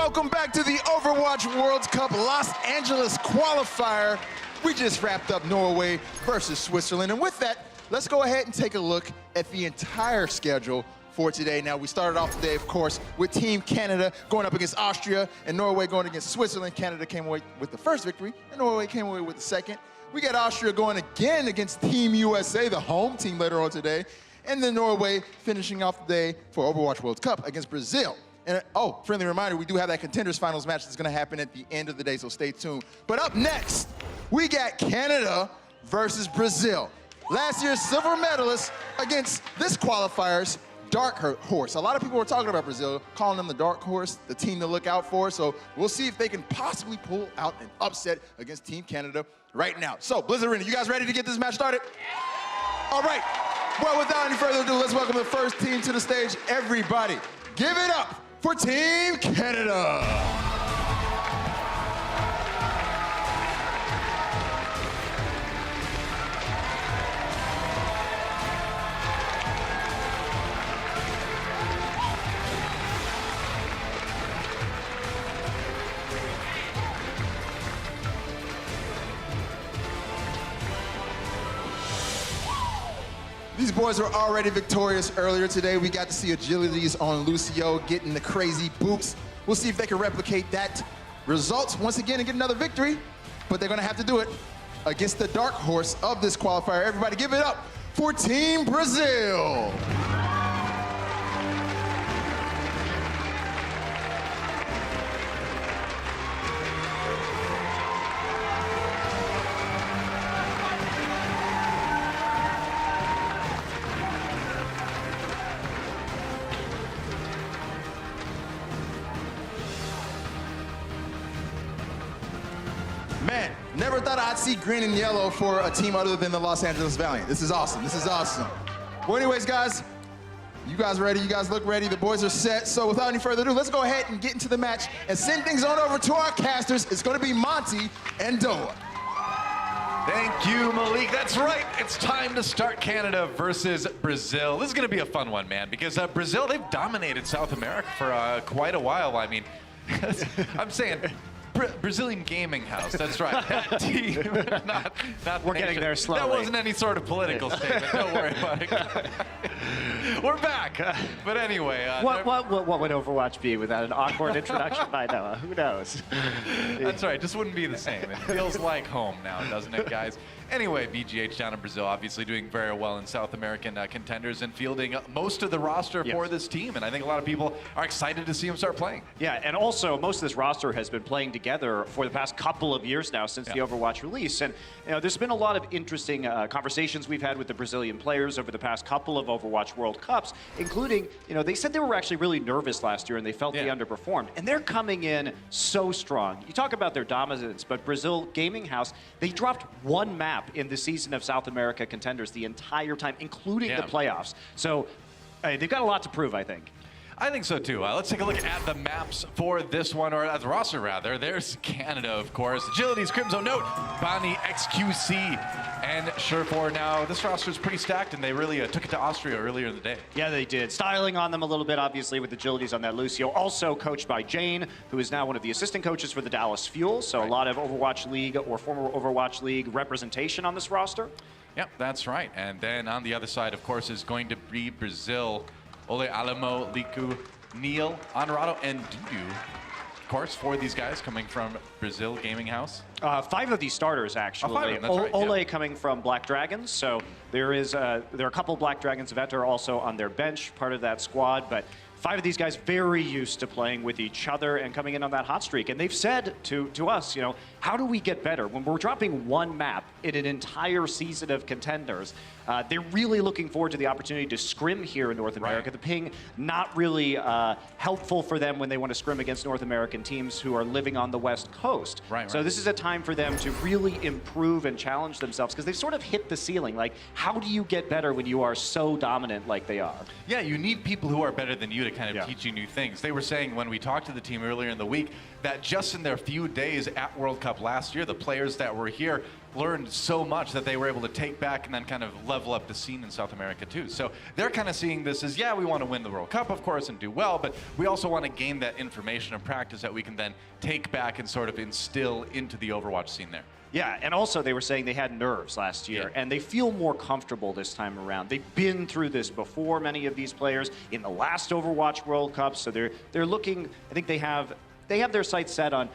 welcome back to the Overwatch World Cup Los Angeles Qualifier. We just wrapped up Norway versus Switzerland, and with that, let's go ahead and take a look at the entire schedule for today. Now, we started off today, of course, with Team Canada going up against Austria, and Norway going against Switzerland. Canada came away with the first victory, and Norway came away with the second. We got Austria going again against Team USA, the home team, later on today, and then Norway finishing off the day for Overwatch World Cup against Brazil. And friendly reminder, we do have that Contenders Finals match that's gonna happen at the end of the day, so stay tuned. But up next, we got Canada versus Brazil. Last year's silver medalists against this qualifier's dark horse. A lot of people were talking about Brazil, calling them the dark horse, the team to look out for, so we'll see if they can possibly pull out an upset against Team Canada right now. So, Blizzard Arena, you guys ready to get this match started? All right, well, without any further ado, let's welcome the first team to the stage. Everybody, give it up for Team Canada. These boys were already victorious earlier today. We got to see agilities on Lucio getting the crazy boots. We'll see if they can replicate that result once again and get another victory, but they're gonna have to do it against the dark horse of this qualifier. Everybody give it up for Team Brazil. Man, never thought I'd see green and yellow for a team other than the Los Angeles Valiant. This is awesome, this is awesome. Well, anyways, guys, you guys ready? You guys look ready, the boys are set. So without any further ado, let's go ahead and get into the match and send things on over to our casters. It's gonna be Monty and Doa. Thank you, Malik. That's right. It's time to start Canada versus Brazil. This is going to be a fun one, man, because Brazil, they've dominated South America for quite a while. I mean, I'm saying Brazilian gaming house. That's right. That team, not We're nation. getting there slowly. That wasn't any sort of political statement. Don't worry about it. We're back. But anyway. What would Overwatch be without an awkward introduction by Noah? Who knows? That's right. Just wouldn't be the same. It feels like home now, doesn't it, guys? Anyway, BGH down in Brazil, obviously doing very well in South American contenders and fielding most of the roster for this team. And I think a lot of people are excited to see him start playing. Yeah, and also most of this roster has been playing together for the past couple of years now since the Overwatch release. And there's been a lot of interesting conversations we've had with the Brazilian players over the past couple of Overwatch World Cups, including, they said they were actually really nervous last year and they felt they underperformed. And they're coming in so strong. You talk about their dominance, but Brazil Gaming House, they dropped one map in the season of South America contenders the entire time, including the playoffs. So they've got a lot to prove, I think. I think so too. Let's take a look at the maps for this one, or the roster rather. There's Canada, of course. Agilities, Crimson Note, Bonnie, XQC, and Surefour. Now, this roster is pretty stacked, and they really took it to Austria earlier in the day. Yeah, they did. Styling on them a little bit, obviously, with Agilities on that Lucio. Also coached by Jane, who is now one of the assistant coaches for the Dallas Fuel. So a lot of Overwatch League or former Overwatch League representation on this roster. Yep, that's right. And then on the other side, of course, is going to be Brazil. Ole Alamo, Liku, Neil, Honorado, and Dudu. Of course, four of these guys coming from Brazil Gaming House. 5 of these starters, actually. Oh, 5 of them, that's right, Ole coming from Black Dragons, so there are a couple Black Dragons vet are also on their bench, part of that squad, but 5 of these guys very used to playing with each other and coming in on that hot streak. And they've said to us, how do we get better? When we're dropping one map in an entire season of contenders, they're really looking forward to the opportunity to scrim here in North America. The ping, not really helpful for them when they want to scrim against North American teams who are living on the West Coast. So this is a time for them to really improve and challenge themselves, because they've sort of hit the ceiling. Like, how do you get better when you are so dominant like they are? Yeah, you need people who are better than you to kind of teach you new things. They were saying when we talked to the team earlier in the week that just in their few days at World Cup last year, the players that were here learned so much that they were able to take back and then kind of level up the scene in South America too. So they're kind of seeing this as, yeah, we want to win the World Cup, of course, and do well, but we also want to gain that information and practice that we can then take back and sort of instill into the Overwatch scene there. Yeah, and also they were saying they had nerves last year, and they feel more comfortable this time around. They've been through this before, many of these players, in the last Overwatch World Cup, so they're looking, I think they have their sights set on,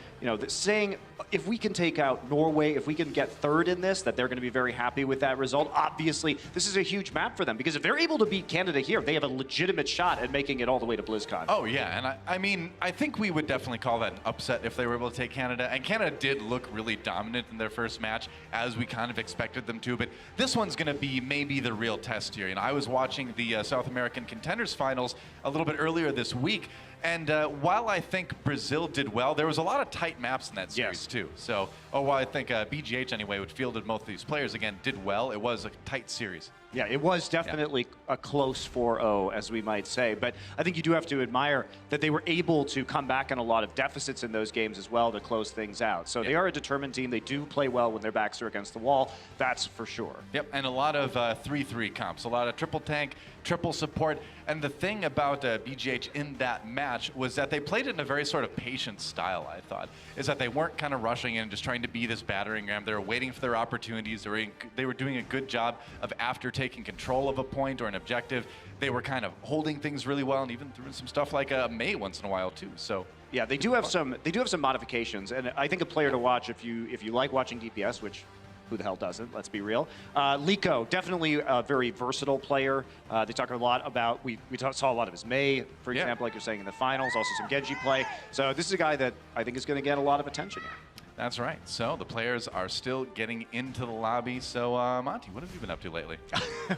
saying if we can take out Norway, if we can get third in this, that they're going to be very happy with that result. Obviously, this is a huge map for them, because if they're able to beat Canada here, they have a legitimate shot at making it all the way to BlizzCon. Oh, yeah, and I mean, I think we would definitely call that an upset if they were able to take Canada, and Canada did look really dominant in their first match, as we kind of expected them to, but this one's going to be maybe the real test here. I was watching the South American Contenders Finals a little bit earlier this week, and while I think Brazil did well, there was a lot of tight maps in that series too. So, while I think BGH anyway, which fielded most of these players, again, did well, it was a tight series. Yeah, it was definitely a close 4-0, as we might say. But I think you do have to admire that they were able to come back on a lot of deficits in those games as well to close things out. So they are a determined team. They do play well when their backs are against the wall. That's for sure. Yep, and a lot of 3-3 comps, a lot of triple tank, triple support. And the thing about BGH in that match was that they played it in a very sort of patient style, I thought, is that they weren't kind of rushing in and just trying to be this battering ram. They were waiting for their opportunities. They were doing a good job of, after taking control of a point or an objective, they were kind of holding things really well, and even threw some stuff like May once in a while too. So yeah, they do have some modifications, and I think a player to watch if you like watching DPS, which who the hell doesn't, let's be real. Liko, definitely a very versatile player. They talk a lot about, we saw a lot of his May, for example, like you're saying in the finals, also some Genji play. So this is a guy that I think is going to get a lot of attention here. That's right. So the players are still getting into the lobby. So Monty, what have you been up to lately?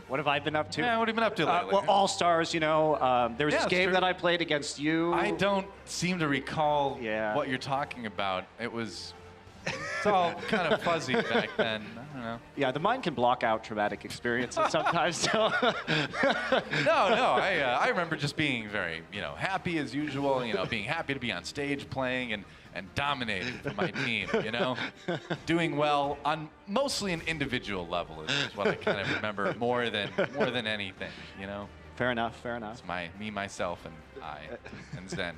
What have I been up to? Yeah, what have you been up to lately? Well, All-Stars, there was this game that I played against you. I don't seem to recall what you're talking about. It's all kind of fuzzy back then. I don't know. Yeah, the mind can block out traumatic experiences sometimes. So. No. I remember just being very, happy as usual. Being happy to be on stage playing and dominating for my team. Doing well on mostly an individual level is what I kind of remember more than anything. Fair enough. Fair enough. It's me, myself, and I, and Zen.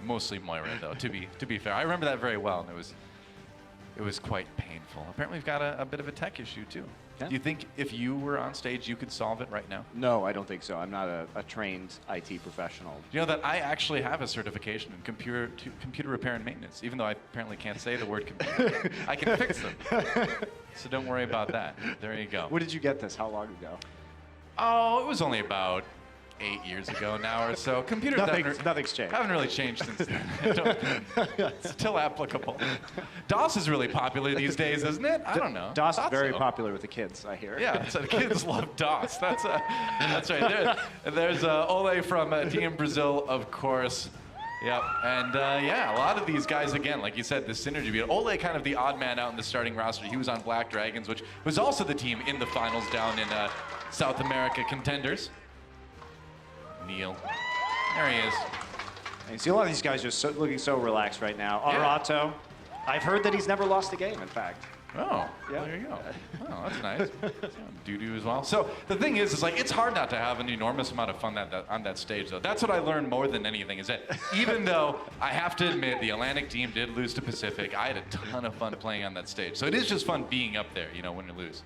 Mostly Moira, though. To be fair, I remember that very well, and it was quite painful. Apparently, we've got a bit of a tech issue, too. Yeah. Do you think if you were on stage, you could solve it right now? No, I don't think so. I'm not a trained IT professional. You know that I actually have a certification in computer repair and maintenance, even though I apparently can't say the word computer. I can fix them. So don't worry about that. There you go. Where did you get this? How long ago? Oh, it was only about 8 years ago now or so. Computers nothing's changed. Haven't really changed since then. It's still applicable. DOS is really popular these days, isn't it? I don't know. DOS is very popular with the kids, I hear. Yeah, so the kids love DOS. That's right. There's Ole from Team Brazil, of course. Yep, and a lot of these guys, again, like you said, the synergy. We had Ole, kind of the odd man out in the starting roster. He was on Black Dragons, which was also the team in the finals down in South America Contenders. Neil. There he is. You see a lot of these guys just looking so relaxed right now. Arato, I've heard that he's never lost a game, in fact. Oh, yeah. There you go. Oh, that's nice. Doo-doo as well. So the thing is like, it's hard not to have an enormous amount of fun on that stage, though. That's what I learned more than anything, is that even though I have to admit the Atlantic team did lose to Pacific, I had a ton of fun playing on that stage. So it is just fun being up there, when you lose.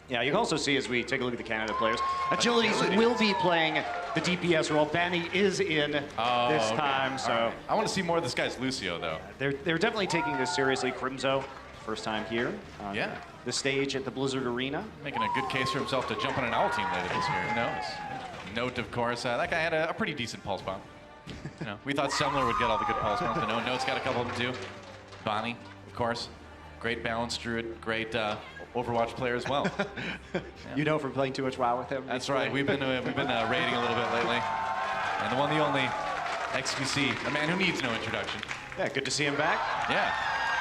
Yeah, you can also see as we take a look at the Canada players, Agilities will be playing the DPS role. Benny is in this time, so. Right. I want to see more of this guy's Lucio, though. They're definitely taking this seriously. Crimzo, first time here on the stage at the Blizzard Arena. Making a good case for himself to jump on an owl team later this year, who knows? Note, of course, that guy had a pretty decent pulse bomb. We thought Semler would get all the good pulse bombs, but no, Note's got a couple of them too. Bonnie, of course. Great balance druid, great Overwatch player as well. You know from playing too much WoW with him? That's right. We've been raiding a little bit lately. And the one, the only, XQC, a man who needs no introduction. Yeah, good to see him back. Yeah,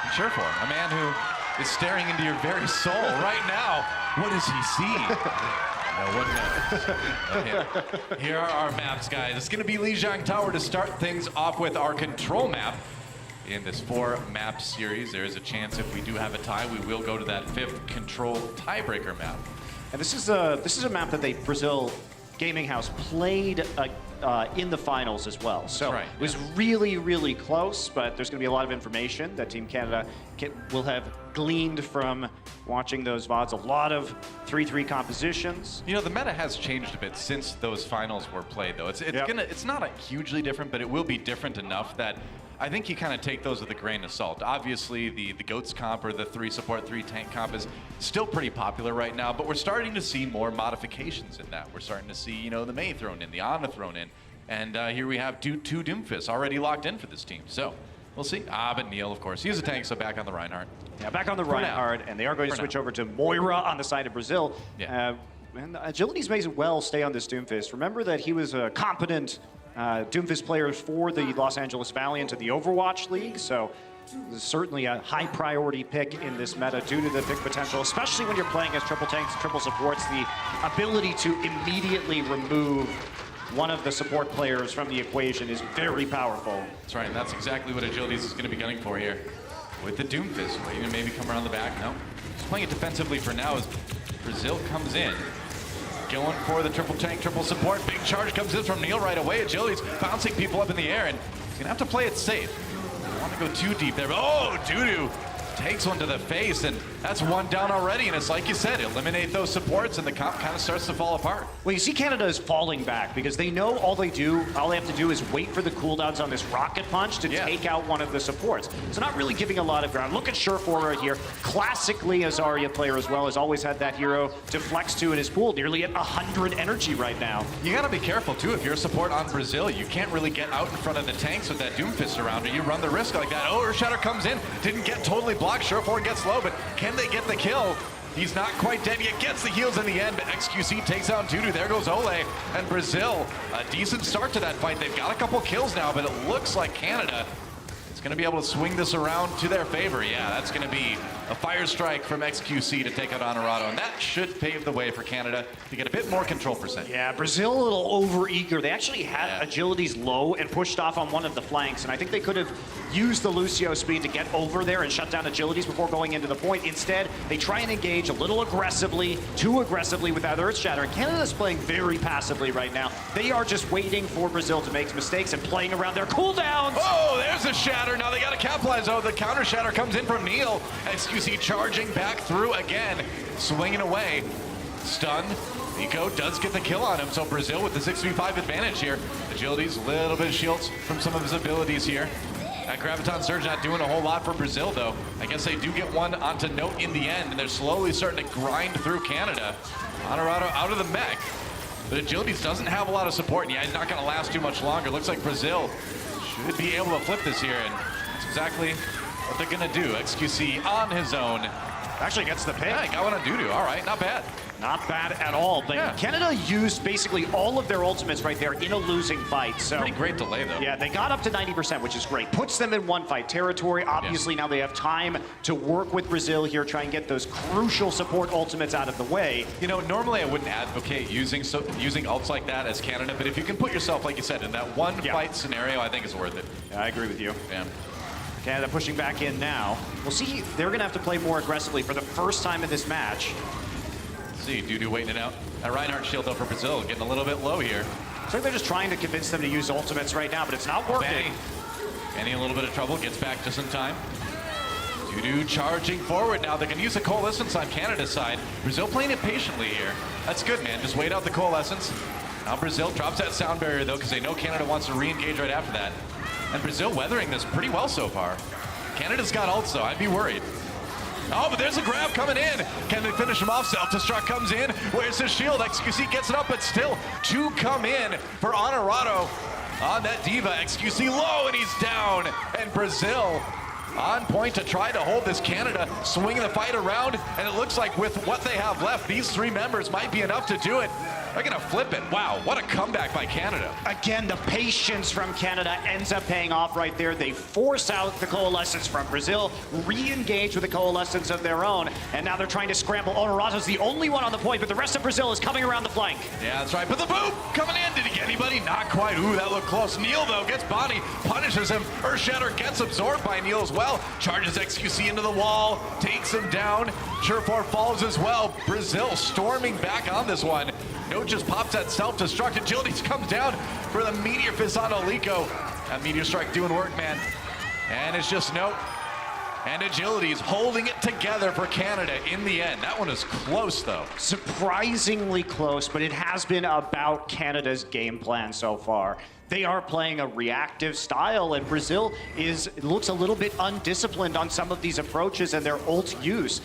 I'm sure for him. A man who is staring into your very soul right now. What does he see? No one knows. Okay. Here are our maps, guys. It's going to be Lijiang Tower to start things off with our control map. in this 4-map series. There is a chance if we do have a tie, we will go to that 5th control tiebreaker map. And this is a map that Brazil Gaming House played in the finals as well. So right, it was really, really close, but there's going to be a lot of information that Team Canada will have gleaned from watching those VODs. A lot of 3-3 compositions. You know, the meta has changed a bit since those finals were played, though. It's not a hugely different, but it will be different enough that I think you kind of take those with a grain of salt. Obviously, the GOATS comp or the 3 support, 3 tank comp is still pretty popular right now, but we're starting to see more modifications in that. We're starting to see, you know, the Mei thrown in, the Ana thrown in, and here we have two Doomfists already locked in for this team. So we'll see. But Neil, of course, he's a tank, so back on the Reinhardt. Yeah, back on the Reinhardt, and they are going to switch over to Moira on the side of Brazil. Yeah. And Agility's may well stay on this Doomfist. Remember that he was a competent Doomfist player for the Los Angeles Valiant in the Overwatch League, so this is certainly a high priority pick in this meta due to the pick potential, especially when you're playing as triple tanks, triple supports. The ability to immediately remove one of the support players from the equation is very powerful. That's right, and that's exactly what Agilities is going to be gunning for here with the Doomfist. Waiting to maybe come around the back. No, he's playing it defensively for now as Brazil comes in. Going for the triple tank, triple support. Big charge comes in from Neil right away. Agility's bouncing people up in the air, and he's gonna have to play it safe. Don't want to go too deep there, but oh, Dudu takes one to the face, and that's one down already. And it's like you said, eliminate those supports, and the comp kind of starts to fall apart. Well, you see Canada is falling back because they know all they have to do is wait for the cooldowns on this rocket punch to take out one of the supports. So not really giving a lot of ground. Look at Surefour right here. Classically a Zarya player as well, has always had that hero to flex to in his pool, nearly at 100 energy right now. You gotta be careful too. If you're a support on Brazil, you can't really get out in front of the tanks with that Doomfist around you. You run the risk like that. Oh, Earthshatter comes in, didn't get totally blocked. Surefour gets low, but can they get the kill? He's not quite dead yet, gets the heals in the end, but XQC takes out Dudu. There goes Ole, and Brazil, a decent start to that fight. They've got a couple kills now, but it looks like Canada is going to be able to swing this around to their favor. Yeah, that's going to be a fire strike from XQC to take out Honorado, and that should pave the way for Canada to get a bit more control percent. Yeah, Brazil a little over-eager. They actually had Agilities low and pushed off on one of the flanks, and I think they could have used the Lucio speed to get over there and shut down Agilities before going into the point. Instead, they try and engage a little aggressively, too aggressively with that Earthshatter. And Canada's playing very passively right now. They are just waiting for Brazil to make mistakes and playing around their cooldowns. Oh, there's a shatter. Now they got to capitalize. Oh, the counter shatter comes in from Neil. XQC charging back through again, swinging away. Stun. Nico does get the kill on him, so Brazil with the 6v5 advantage here. Agility's a little bit of shields from some of his abilities here. That Graviton Surge not doing a whole lot for Brazil, though. I guess they do get one onto Note in the end, and they're slowly starting to grind through Canada. Honorado out of the mech. But Agilities doesn't have a lot of support, and yeah, he's not going to last too much longer. Looks like Brazil should be able to flip this here, and that's exactly what they're going to do. XQC on his own. Actually gets the pick. Yeah, he got one on Dudu. All right, not bad. Not bad at all, but Canada used basically all of their ultimates right there in a losing fight. So pretty great delay, though. Yeah, they got up to 90%, which is great. Puts them in one fight territory. Obviously, now they have time to work with Brazil here, try and get those crucial support ultimates out of the way. You know, normally I wouldn't advocate using ults like that as Canada, but if you can put yourself, like you said, in that one fight scenario, I think it's worth it. Yeah, I agree with you. Yeah. Canada pushing back in now. We'll see, they're going to have to play more aggressively for the first time in this match. See, Dudu waiting it out. That Reinhardt shield, though, for Brazil, getting a little bit low here. Looks like they're just trying to convince them to use ultimates right now, but it's not working. Any a little bit of trouble, gets back just in time. Dudu charging forward now. They can use the Coalescence on Canada's side. Brazil playing it patiently here. That's good, man. Just wait out the Coalescence. Now Brazil drops that sound barrier, though, because they know Canada wants to re-engage right after that. And Brazil weathering this pretty well so far. Canada's got ults, though. I'd be worried. Oh, but there's a grab coming in. Can they finish him off? Self-destruct comes in. Where's his shield? XQC gets it up, but still two come in for Honorado on that Diva. XQC low, and he's down. And Brazil on point to try to hold this Canada, swinging the fight around, and it looks like with what they have left, these 3 members might be enough to do it. They're gonna flip it. Wow, what a comeback by Canada. Again, the patience from Canada ends up paying off right there. They force out the coalescence from Brazil, re-engage with the coalescence of their own, and now they're trying to scramble. Honorato's the only one on the point, but the rest of Brazil is coming around the flank. Yeah, that's right. But the boop coming in. Did he get anybody? Not quite. Ooh, that looked close. Neil, though, gets Bonnie, punishes him. Earthshatter gets absorbed by Neil as well. Charges XQC into the wall, takes him down. Surefour falls as well. Brazil storming back on this one. Note just pops that self-destruct. Agility comes down for the Meteor Fist on Oliko. That Meteor Strike doing work, man. And it's just Note and Agility's holding it together for Canada in the end. That one is close, though. Surprisingly close, but it has been about Canada's game plan so far. They are playing a reactive style, and Brazil looks a little bit undisciplined on some of these approaches and their ult use.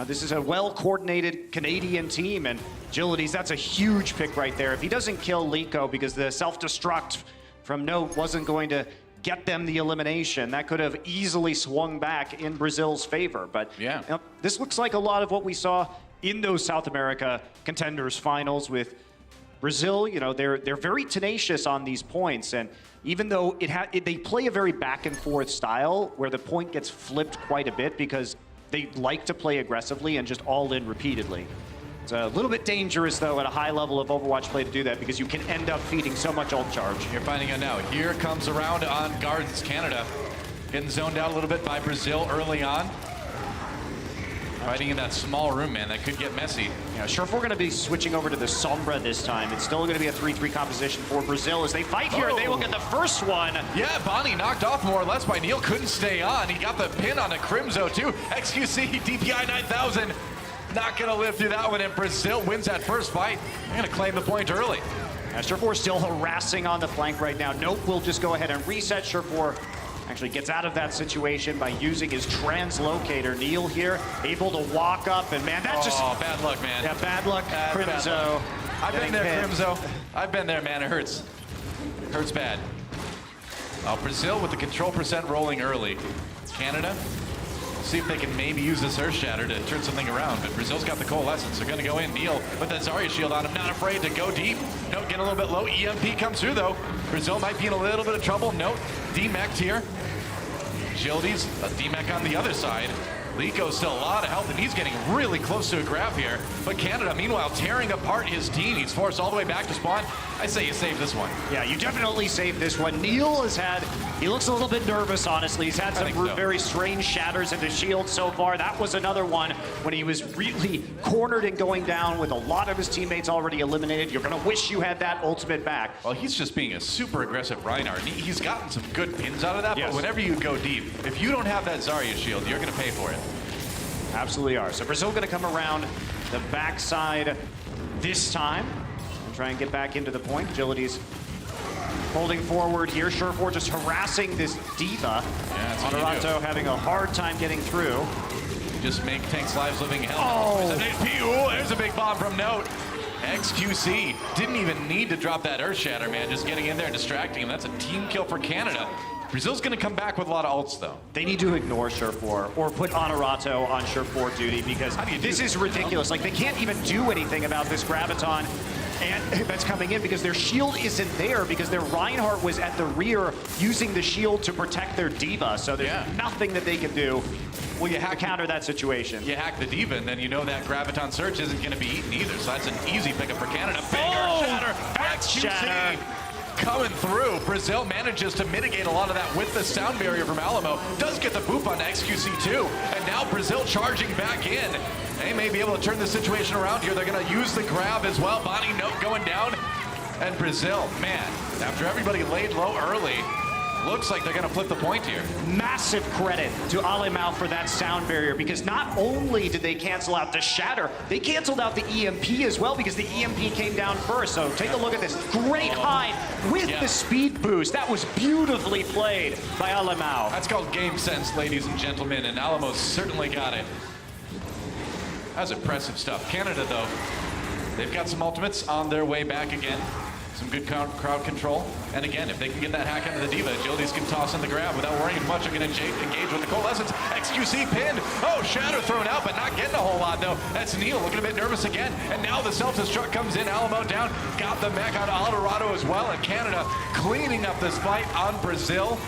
This is a well-coordinated Canadian team, and Agilities, that's a huge pick right there. If he doesn't kill Liko because the self-destruct from Note wasn't going to get them the elimination, that could have easily swung back in Brazil's favor. But yeah, you know, this looks like a lot of what we saw in those South America Contenders finals with Brazil. You know, they're very tenacious on these points, and even though they play a very back-and-forth style where the point gets flipped quite a bit because they like to play aggressively and just all in repeatedly. It's a little bit dangerous, though, at a high level of Overwatch play to do that because you can end up feeding so much ult charge. You're finding out now. Here comes around on Gardens, Canada. Getting zoned out a little bit by Brazil early on. Fighting in that small room, man. That could get messy. Yeah, sure, if we're going to be switching over to the Sombra this time, it's still going to be a 3-3 composition for Brazil as they fight here. They will get the first one. Yeah, Bonnie knocked off more or less by Neil. Couldn't stay on. He got the pin on a Crimzo, too. XQC, DPI 9000. Not going to live through that one, and Brazil wins that first fight. They're going to claim the point early. Surefour still harassing on the flank right now. Nope will just go ahead and reset. Surefour actually gets out of that situation by using his translocator. Neil here, able to walk up, and man, that's just... Oh, bad luck, man. Yeah, bad luck, Crimzo. I've been there, Crimzo. I've been there, man. It hurts. It hurts bad. Brazil with the control percent rolling early. Canada, see if they can maybe use this Earth Shatter to turn something around, but Brazil's got the Coalescence. They're going to go in. Neil with that Zarya shield on him, not afraid to go deep. Note get a little bit low. EMP comes through, though. Brazil might be in a little bit of trouble. Note demec'd here. Agilities, a demec on the other side. Liko's still a lot of help, and he's getting really close to a grab here. But Canada, meanwhile, tearing apart his team. He's forced all the way back to spawn. I say you save this one. Yeah, you definitely save this one. Neil he looks a little bit nervous, honestly. He's had some very strange shatters into shield so far. That was another one when he was really cornered and going down with a lot of his teammates already eliminated. You're going to wish you had that ultimate back. Well, he's just being a super aggressive Reinhardt. He's gotten some good pins out of that, yes. But whenever you go deep, if you don't have that Zarya shield, you're going to pay for it. Absolutely are. So Brazil going to come around the backside this time and try and get back into the point. Agility's holding forward here. Surefour just harassing this D.Va. Yeah, Honorato having a hard time getting through. Just make Tank's lives living hell. Oh! There's a big bomb from Note. XQC didn't even need to drop that Earth Shatter, man. Just getting in there and distracting him. That's a team kill for Canada. Brazil's going to come back with a lot of ults, though. They need to ignore Surefour or put Honorato on Surefour duty because this is ridiculous. Like, they can't even do anything about this Graviton and that's coming in because their shield isn't there because their Reinhardt was at the rear using the shield to protect their D.Va. So there's nothing that they can do. Well, you counter that situation. You hack the D.Va, and then you know that Graviton Search isn't going to be eaten either. So that's an easy pickup for Canada. Big Earth Shatter. Coming through. Brazil manages to mitigate a lot of that with the sound barrier from Alamo. Does get the boop on XQC too. And now Brazil charging back in. They may be able to turn the situation around here. They're going to use the grab as well. Bonnie Note going down. And Brazil, man, after everybody laid low early, looks like they're going to flip the point here. Massive credit to Alemão for that sound barrier because not only did they cancel out the Shatter, they canceled out the EMP as well because the EMP came down first. So take a look at this. Great hide with the speed boost. That was beautifully played by Alemão. That's called game sense, ladies and gentlemen, and Alamo's certainly got it. That's impressive stuff. Canada, though, they've got some ultimates on their way back again. Some good crowd control. And again, if they can get that hack into the Diva, Agilities can toss in the grab without worrying much. They're going to engage with the Coalescence. XQC pinned. Oh, Shatter thrown out, but not getting a whole lot, though. That's Neil looking a bit nervous again. And now the self-destruct comes in. Alamo down. Got the mech on Eldorado as well. And Canada cleaning up this fight on Brazil.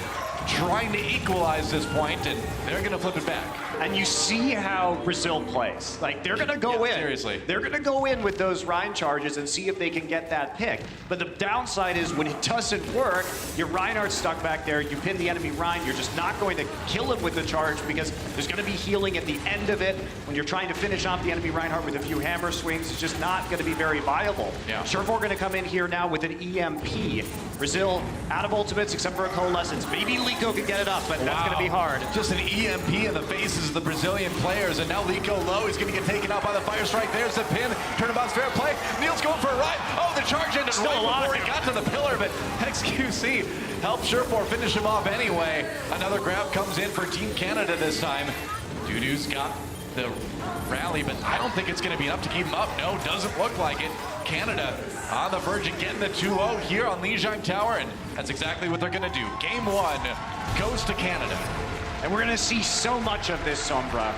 Trying to equalize this point, and they're going to flip it back. And you see how Brazil plays. Like, they're going to go in. Seriously. They're going to go in with those Rhine charges and see if they can get that pick. But the downside is when it doesn't work, your Reinhardt's stuck back there, you pin the enemy Rhine, you're just not going to kill him with the charge because there's going to be healing at the end of it. When you're trying to finish off the enemy Reinhardt with a few hammer swings, it's just not going to be very viable. Yeah. Surefour going to come in here now with an EMP. Brazil out of ultimates except for a Coalescence. Maybe Lico can get it up, but that's going to be hard. Just an EMP in the faces of the Brazilian players, and now Lico low. He's going to get taken out by the Fire Strike. There's the pin. Turnabout's fair play. Neil's going for a ride. Oh, the charge ended Still right alive. before he got to the pillar, but XQC helped Surefour finish him off anyway. Another grab comes in for Team Canada this time. Dudu's got the rally, but I don't think it's going to be enough to keep him up. No, doesn't look like it. Canada on the verge of getting the 2-0 here on Lijiang Tower, and that's exactly what they're going to do. Game 1 goes to Canada. And we're going to see so much of this Sombra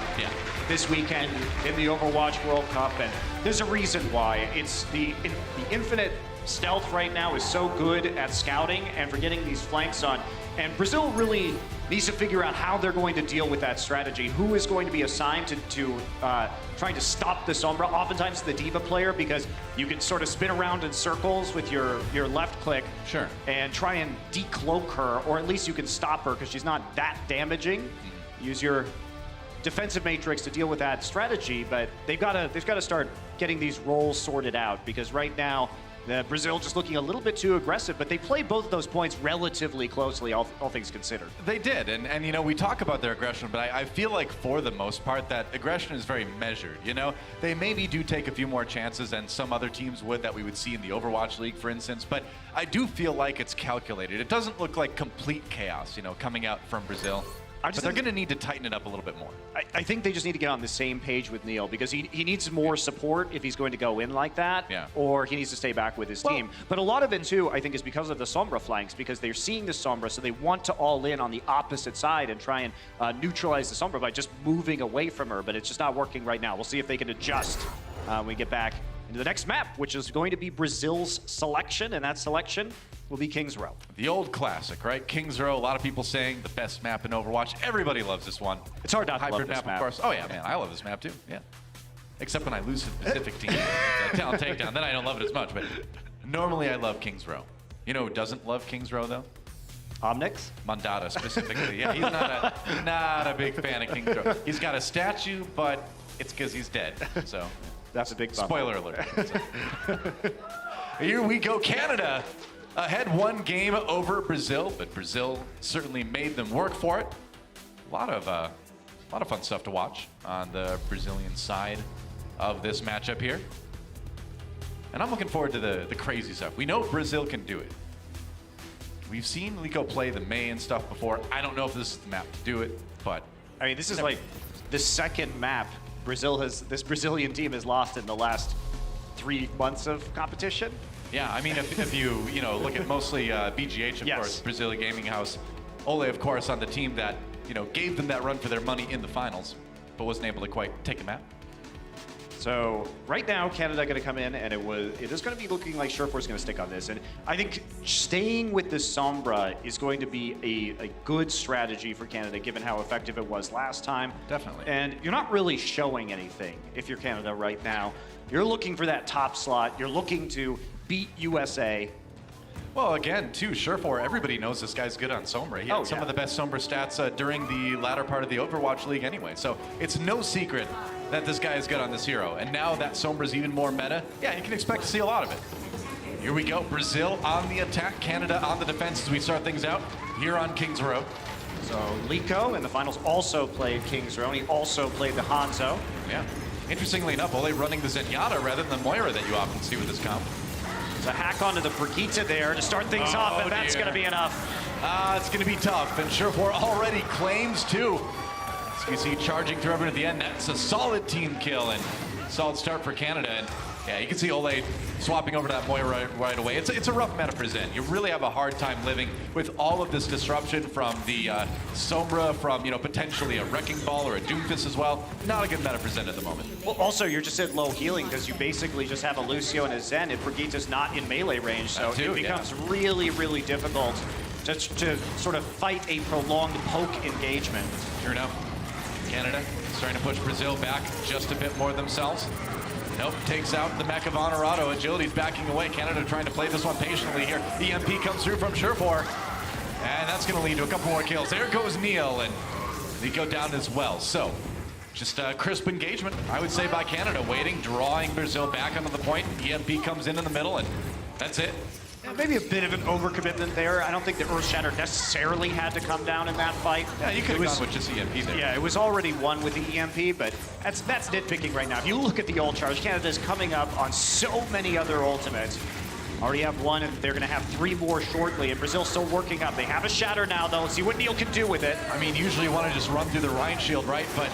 this weekend in the Overwatch World Cup, and there's a reason why. It's the infinite stealth right now is so good at scouting and for getting these flanks on. And Brazil really needs to figure out how they're going to deal with that strategy. Who is going to be assigned to trying to stop the Sombra? Oftentimes the Diva player, because you can sort of spin around in circles with your left click. Sure. And try and decloak her, or at least you can stop her because she's not that damaging. Use your defensive matrix to deal with that strategy, but they've got to start getting these roles sorted out, because right now Brazil just looking a little bit too aggressive, but they played both of those points relatively closely, all things considered. They did, and you know, we talk about their aggression, but I feel like for the most part that aggression is very measured, you know? They maybe do take a few more chances than some other teams would that we would see in the Overwatch League, for instance, but I do feel like it's calculated. It doesn't look like complete chaos, you know, coming out from Brazil. But they're going to need to tighten it up a little bit more. I think they just need to get on the same page with Neil, because he needs more support if he's going to go in like that, or he needs to stay back with his team. But a lot of it, too, I think, is because of the Sombra flanks, because they're seeing the Sombra, so they want to all in on the opposite side and try and neutralize the Sombra by just moving away from her, but it's just not working right now. We'll see if they can adjust when we get back into the next map, which is going to be Brazil's selection, and that selection will be King's Row. The old classic, right? King's Row, a lot of people saying the best map in Overwatch. Everybody loves this one. It's hard not to Hybrid love this map, of course. Oh yeah, man, I love this map too, yeah. Except when I lose to the Pacific team, Talent Takedown, then I don't love it as much, but normally I love King's Row. You know who doesn't love King's Row, though? Omnix? Mandata, specifically. Yeah, he's not a big fan of King's Row. He's got a statue, but it's because he's dead, so. That's a big bummer. Spoiler alert. Here we go, Canada. Ahead 1 game over Brazil, but Brazil certainly made them work for it. A lot of fun stuff to watch on the Brazilian side of this matchup here. And I'm looking forward to the crazy stuff. We know Brazil can do it. We've seen Lico play the May and stuff before. I don't know if this is the map to do it, but... I mean, this is like the second map this Brazilian team has lost in the last 3 months of competition. Yeah, I mean, if you know, look at mostly BGH, of course, Brazilian Gaming House. Ole, of course, on the team that, you know, gave them that run for their money in the finals, but wasn't able to quite take them out. So right now, Canada going to come in, and it is going to be looking like Surefour's going to stick on this. And I think staying with the Sombra is going to be a good strategy for Canada, given how effective it was last time. Definitely. And you're not really showing anything if you're Canada right now. You're looking for that top slot. You're looking to beat USA. Well, again, too, Surefour, everybody knows this guy's good on Sombra. He had some of the best Sombra stats during the latter part of the Overwatch League anyway. So it's no secret that this guy is good on this hero. And now that Sombra's even more meta, yeah, you can expect to see a lot of it. Here we go, Brazil on the attack, Canada on the defense as we start things out here on King's Row. So Lico in the finals also played King's Row, and he also played the Hanzo. Yeah. Interestingly enough, Ole running the Zenyatta rather than the Moira that you often see with this comp. There's a hack onto the Brigitte there to start things off, and that's going to be enough. It's going to be tough, and Surefour already claims two. As you see, charging through everyone at the end. That's a solid team kill, and solid start for Canada. And Yeah, you can see Ole swapping over to that Moira right away. It's a rough meta present. You really have a hard time living with all of this disruption from the Sombra, from potentially a Wrecking Ball or a Doomfist as well. Not a good meta present at the moment. Well, also, you're just at low healing because you basically just have a Lucio and a Zen if Brigitte's not in melee range, so it becomes really, really difficult to sort of fight a prolonged poke engagement. Sure enough, Canada starting to push Brazil back just a bit more themselves. Nope, takes out the mech of Honorado. Agility's backing away. Canada trying to play this one patiently here. EMP comes through from Surefour, and that's going to lead to a couple more kills. There goes Neil, and they go down as well. So, just a crisp engagement, I would say, by Canada. Waiting, drawing Brazil back onto the point. EMP comes in the middle, and that's it. Yeah, maybe a bit of an overcommitment there. I don't think the Earthshatter necessarily had to come down in that fight. Yeah, you could have gone with just EMP there. Yeah, it was already won with the EMP, but that's nitpicking right now. If you look at the ult charge, Canada's coming up on so many other ultimates. Already have one, and they're going to have 3 more shortly, and Brazil's still working up. They have a Shatter now, though. See what Neil can do with it. I mean, usually you want to just run through the Rhine Shield, right? But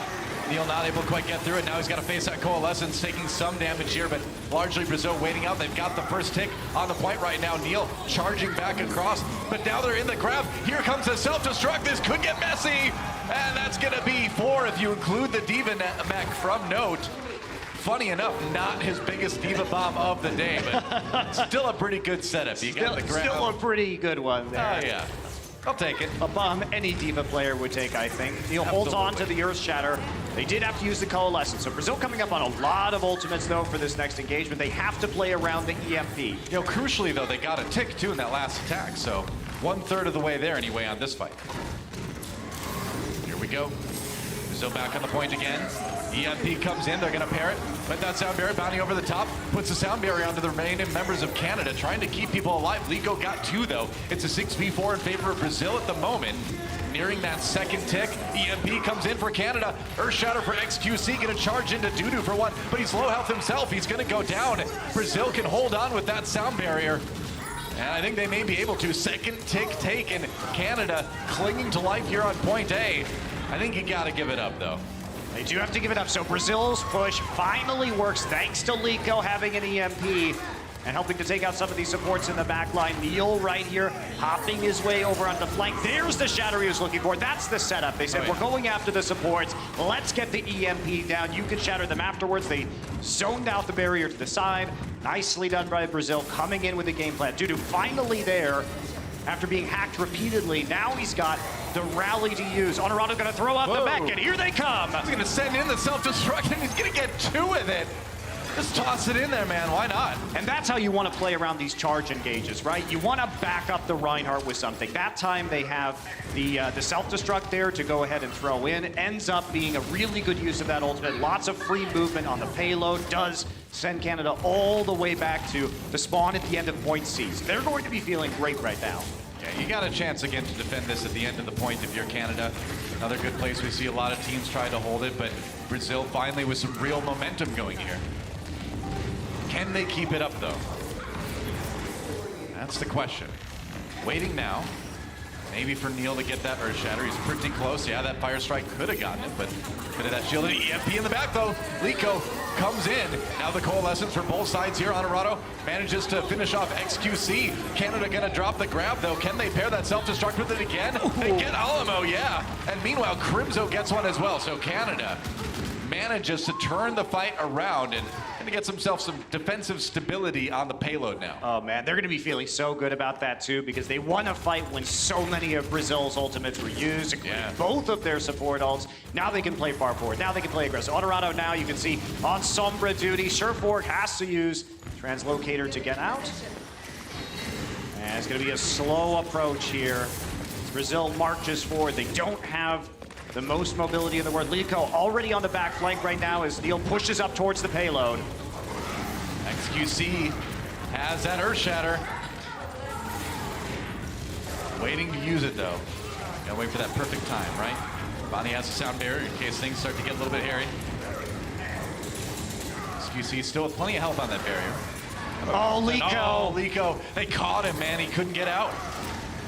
Neil not able to quite get through it. Now he's got to face that Coalescence, taking some damage here, but largely Brazil waiting out. They've got the first tick on the point right now. Neil charging back across, but now they're in the grab. Here comes the self-destruct. This could get messy, and that's going to be 4 if you include the Diva mech from Note. Funny enough, not his biggest Diva bomb of the day, but still a pretty good setup. You got the grab. Still a pretty good one there. Oh, yeah. I'll take it. A bomb any Diva player would take, I think. Neil holds on to the Earth Shatter. They did have to use the Coalescence. So Brazil coming up on a lot of ultimates, though, for this next engagement. They have to play around the EMP. Crucially, though, they got a tick, too, in that last attack. So 1/3 of the way there, anyway, on this fight. Here we go. Brazil back on the point again. EMP comes in, they're going to pair it. But that sound barrier bounty over the top puts the sound barrier onto the remaining members of Canada, trying to keep people alive. Lico got 2, though. It's a 6v4 in favor of Brazil at the moment. Nearing that second tick. EMP comes in for Canada. Earthshatter for XQC, going to charge into Dudu for 1, but he's low health himself. He's going to go down. Brazil can hold on with that sound barrier. And I think they may be able to. Second tick taken. Canada clinging to life here on point A. I think you got to give it up, though. They do have to give it up. So Brazil's push finally works thanks to Lico having an EMP and helping to take out some of these supports in the back line. Neil right here, hopping his way over on the flank. There's the Shatter he was looking for. That's the setup. They said, we're going after the supports. Let's get the EMP down. You can shatter them afterwards. They zoned out the barrier to the side. Nicely done by Brazil, coming in with a game plan. Dudu finally there. After being hacked repeatedly, now he's got the rally to use. Honorado gonna throw out the mech, and here they come. He's gonna send in the self-destruct, and he's gonna get 2 with it. Just toss it in there, man, why not? And that's how you wanna play around these charge engages, right? You wanna back up the Reinhardt with something. That time they have the self-destruct there to go ahead and throw in. Ends up being a really good use of that ultimate. Lots of free movement on the payload. Does send Canada all the way back to the spawn at the end of point C. So they're going to be feeling great right now. Yeah, you got a chance again to defend this at the end of the point if you're Canada. Another good place. We see a lot of teams try to hold it, but Brazil finally with some real momentum going here. Can they keep it up, though? That's the question. Waiting now. Maybe for Neil to get that Earthshatter. He's pretty close. Yeah, that Fire Strike could have gotten it, but could have that shielded. EMP in the back, though. Lico comes in. Now the Coalescence for both sides here. Honorado manages to finish off XQC. Canada going to drop the grab, though. Can they pair that self-destruct with it again? They get Alamo, yeah. And meanwhile, Crimzo gets one as well. So Canada manages to turn the fight around and gets himself some defensive stability on the payload now. Oh man, they're gonna be feeling so good about that too, because they won a fight when so many of Brazil's ultimates were used, including both of their support ults. Now they can play far forward, now they can play aggressive. Honorado now, you can see, on Sombra duty. Surefour has to use Translocator to get out. And it's gonna be a slow approach here. As Brazil marches forward, they don't have the most mobility in the world. Lico already on the back flank right now as Neil pushes up towards the payload. XQC has that Earthshatter. Waiting to use it, though. Gotta wait for that perfect time, right? Bonnie has a sound barrier in case things start to get a little bit hairy. XQC still with plenty of health on that barrier. Oh, Lico! Oh, Lico. They caught him, man. He couldn't get out.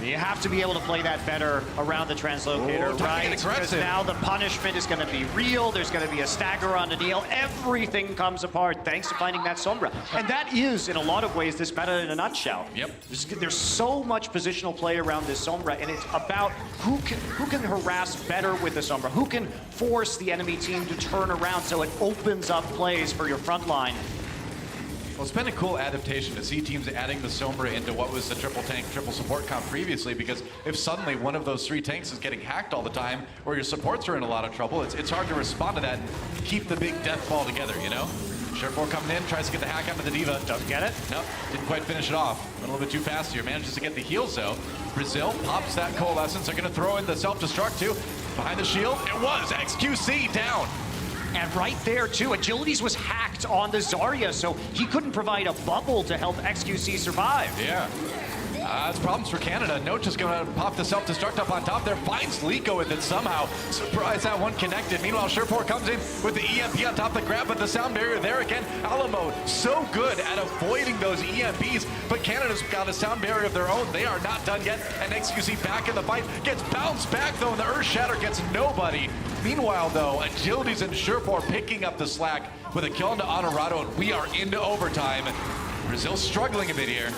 You have to be able to play that better around the translocator, Ooh, time to right? get Because aggressive. now the punishment is going to be real. There's going to be a stagger on Neil. Everything comes apart thanks to finding that Sombra. And that is, in a lot of ways, this meta in a nutshell. Yep. There's so much positional play around this Sombra, and it's about who can harass better with the Sombra, who can force the enemy team to turn around so it opens up plays for your front line. Well, it's been a cool adaptation to see teams adding the Sombra into what was the triple tank, triple support comp previously, because if suddenly one of those 3 tanks is getting hacked all the time, or your supports are in a lot of trouble, it's hard to respond to that and keep the big death ball together, you know? Sure4 coming in, tries to get the hack onto the Diva. Doesn't get it. Nope, didn't quite finish it off. Went a little bit too fast here. Manages to get the heals though. Brazil pops that Coalescence. They're gonna throw in the self-destruct too. Behind the shield, it was XQC down. And right there, too, Agilities was hacked on the Zarya, so he couldn't provide a bubble to help XQC survive. Yeah. It's problems for Canada. Note just going to pop the self-destruct up on top there. Finds Liko with it somehow. Surprised that one connected. Meanwhile, Sure4 comes in with the EMP on top of the grab, but the sound barrier there again. Alamo so good at avoiding those EMPs, but Canada's got a sound barrier of their own. They are not done yet, and XQC back in the fight. Gets bounced back, though, and the Earth Shatter gets nobody. Meanwhile, though, Agilities and Sure4 picking up the slack with a kill into Honorado, and we are into overtime. Brazil struggling a bit here.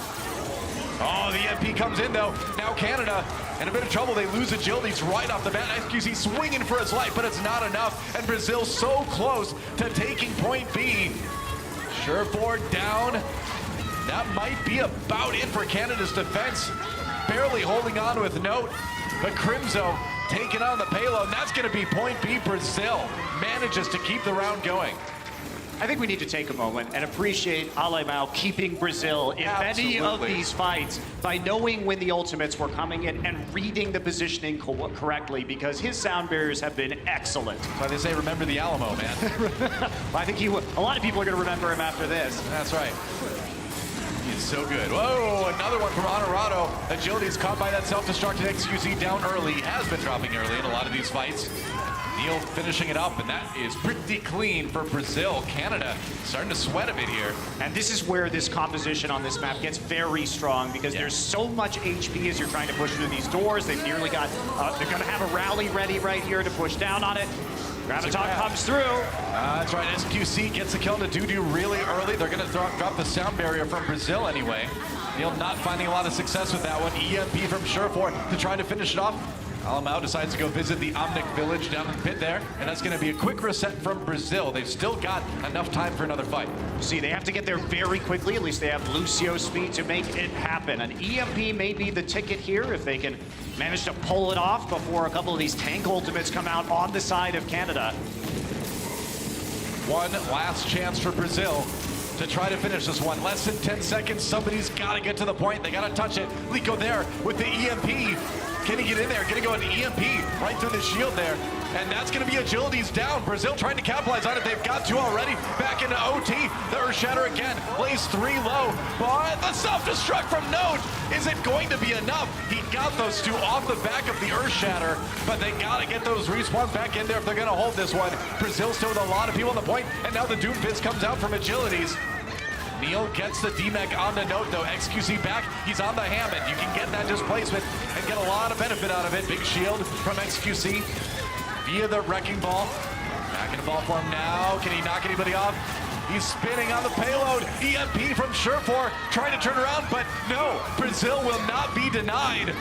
Oh, the MP comes in, though. Now Canada in a bit of trouble. They lose Agilities right off the bat. XQC swinging for his life, but it's not enough. And Brazil so close to taking point B. Sure4 down. That might be about it for Canada's defense. Barely holding on with Note. But Crimzo taking on the payload. And that's going to be point B. Brazil manages to keep the round going. I think we need to take a moment and appreciate Alemão keeping Brazil in many of these fights by knowing when the ultimates were coming in and reading the positioning correctly, because his sound barriers have been excellent. That's why they say remember the Alamo, man. I think a lot of people are going to remember him after this. That's right. He's so good. Whoa, another one from Honorado. Agility's caught by that self-destructed XQC down early. Has been dropping early in a lot of these fights. Neil finishing it up, and that is pretty clean for Brazil. Canada starting to sweat a bit here. And this is where this composition on this map gets very strong, because there's so much HP as you're trying to push through these doors. They've nearly got, they're going to have a rally ready right here to push down on it. Graviton comes through. That's right, SQC gets the kill to Dudu really early. They're going to drop the sound barrier from Brazil anyway. Neil not finding a lot of success with that one. EMP from Sure4 to try to finish it off. Alemão decides to go visit the Omnic village down in the pit there, and that's going to be a quick reset from Brazil. They've still got enough time for another fight. See, they have to get there very quickly. At least they have Lucio speed to make it happen. An EMP may be the ticket here if they can manage to pull it off before a couple of these tank ultimates come out on the side of Canada. One last chance for Brazil to try to finish this one. Less than 10 seconds. Somebody's got to get to the point. They got to touch it. Liko there with the EMP. Can he get in there? Gonna go an EMP right through the shield there. And that's gonna be Agilities down. Brazil trying to capitalize on it. They've got to already. Back into OT. The Earth Shatter again. Lays 3 low. But the self-destruct from Note. Is it going to be enough? He got those 2 off the back of the Earth Shatter, but they gotta get those respawns back in there if they're gonna hold this one. Brazil still with a lot of people on the point, and now the Doom Fist comes out from Agilities. Neil gets the DMEC on the Note, though. XQC back. He's on the Hammond. You can get that displacement and get a lot of benefit out of it. Big shield from XQC via the Wrecking Ball. Back in the ball form now. Can he knock anybody off? He's spinning on the payload. EMP from Sure4 trying to turn around, but no. Brazil will not be denied.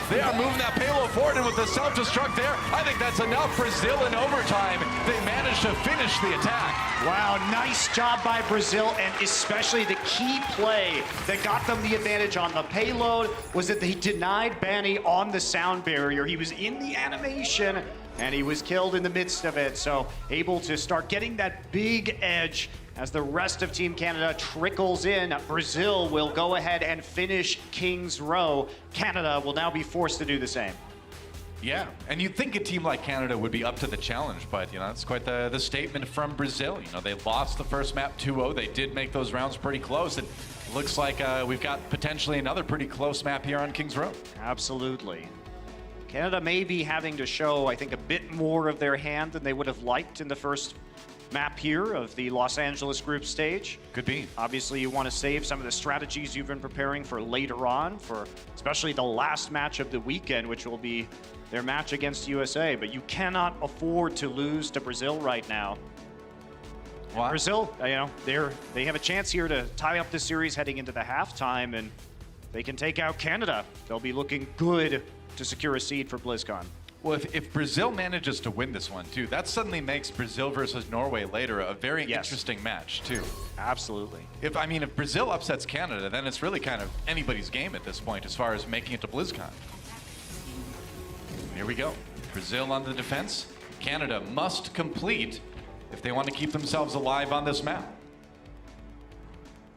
They are moving that payload forward, and with the self-destruct there, I think that's enough. Brazil in overtime. They managed to finish the attack. Wow, nice job by Brazil, and especially the key play that got them the advantage on the payload was that they denied Banny on the sound barrier. He was in the animation, and he was killed in the midst of it, so able to start getting that big edge as the rest of Team Canada trickles in. Brazil will go ahead and finish King's Row. Canada will now be forced to do the same. Yeah, and you'd think a team like Canada would be up to the challenge, but, you know, it's quite the statement from Brazil. You know, they lost the first map 2-0. They did make those rounds pretty close, and looks like we've got potentially another pretty close map here on King's Row. Absolutely. Canada may be having to show, I think, a bit more of their hand than they would have liked in the first map here of the Los Angeles group stage. Could be. Obviously, you want to save some of the strategies you've been preparing for later on, for especially the last match of the weekend, which will be their match against USA. But you cannot afford to lose to Brazil right now. What? Brazil, you know, they have a chance here to tie up this series heading into the halftime, and they can take out Canada. They'll be looking good to secure a seed for BlizzCon. Well, if Brazil manages to win this one, too, that suddenly makes Brazil versus Norway later a very interesting match, too. Absolutely. If Brazil upsets Canada, then it's really kind of anybody's game at this point as far as making it to BlizzCon. Here we go. Brazil on the defense. Canada must complete if they want to keep themselves alive on this map.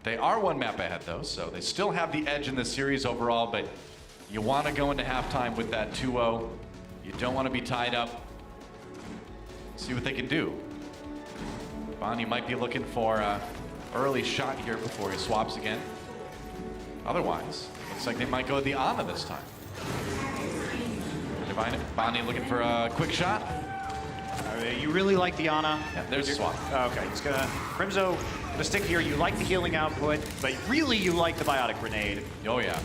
They are one map ahead, though, so they still have the edge in the series overall, but you want to go into halftime with that 2-0. You don't want to be tied up. See what they can do. Bonnie might be looking for an early shot here before he swaps again. Otherwise, looks like they might go the Ana this time. Bonnie looking for a quick shot. You really like the Ana? Yeah, there's a swap. Okay, he's gonna Crimzo gonna stick here. You like the healing output, but really you like the biotic grenade. Oh yeah.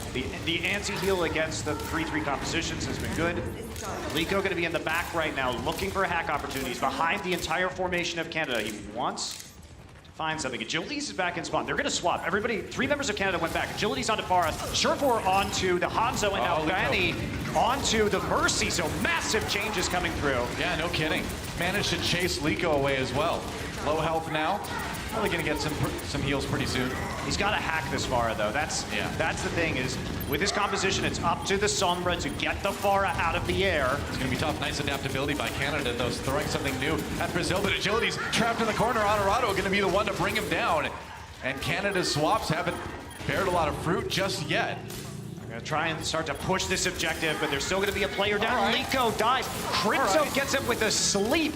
The anti-heal against the 3-3 compositions has been good. Liko gonna be in the back right now, looking for hack opportunities behind the entire formation of Canada. He wants to find something. Agilities is back in spawn. They're gonna swap. Everybody, 3 members of Canada went back. Agilities onto Farah, Surefour onto the Hanzo, and now Fanny onto the Mercy. So massive changes coming through. Yeah, no kidding. Managed to chase Liko away as well. Low health now. Probably gonna get some heals pretty soon. He's got to hack this Farah though. That's the thing is, with his composition, it's up to the Sombra to get the Farah out of the air. It's gonna be tough. Nice adaptability by Canada, though, throwing something new at Brazil. But Agility's trapped in the corner. Honorado gonna be the one to bring him down. And Canada's swaps haven't bared a lot of fruit just yet. Gonna try and start to push this objective, but there's still gonna be a player down. Right. Liko dies. Crimzo gets him with a sleep.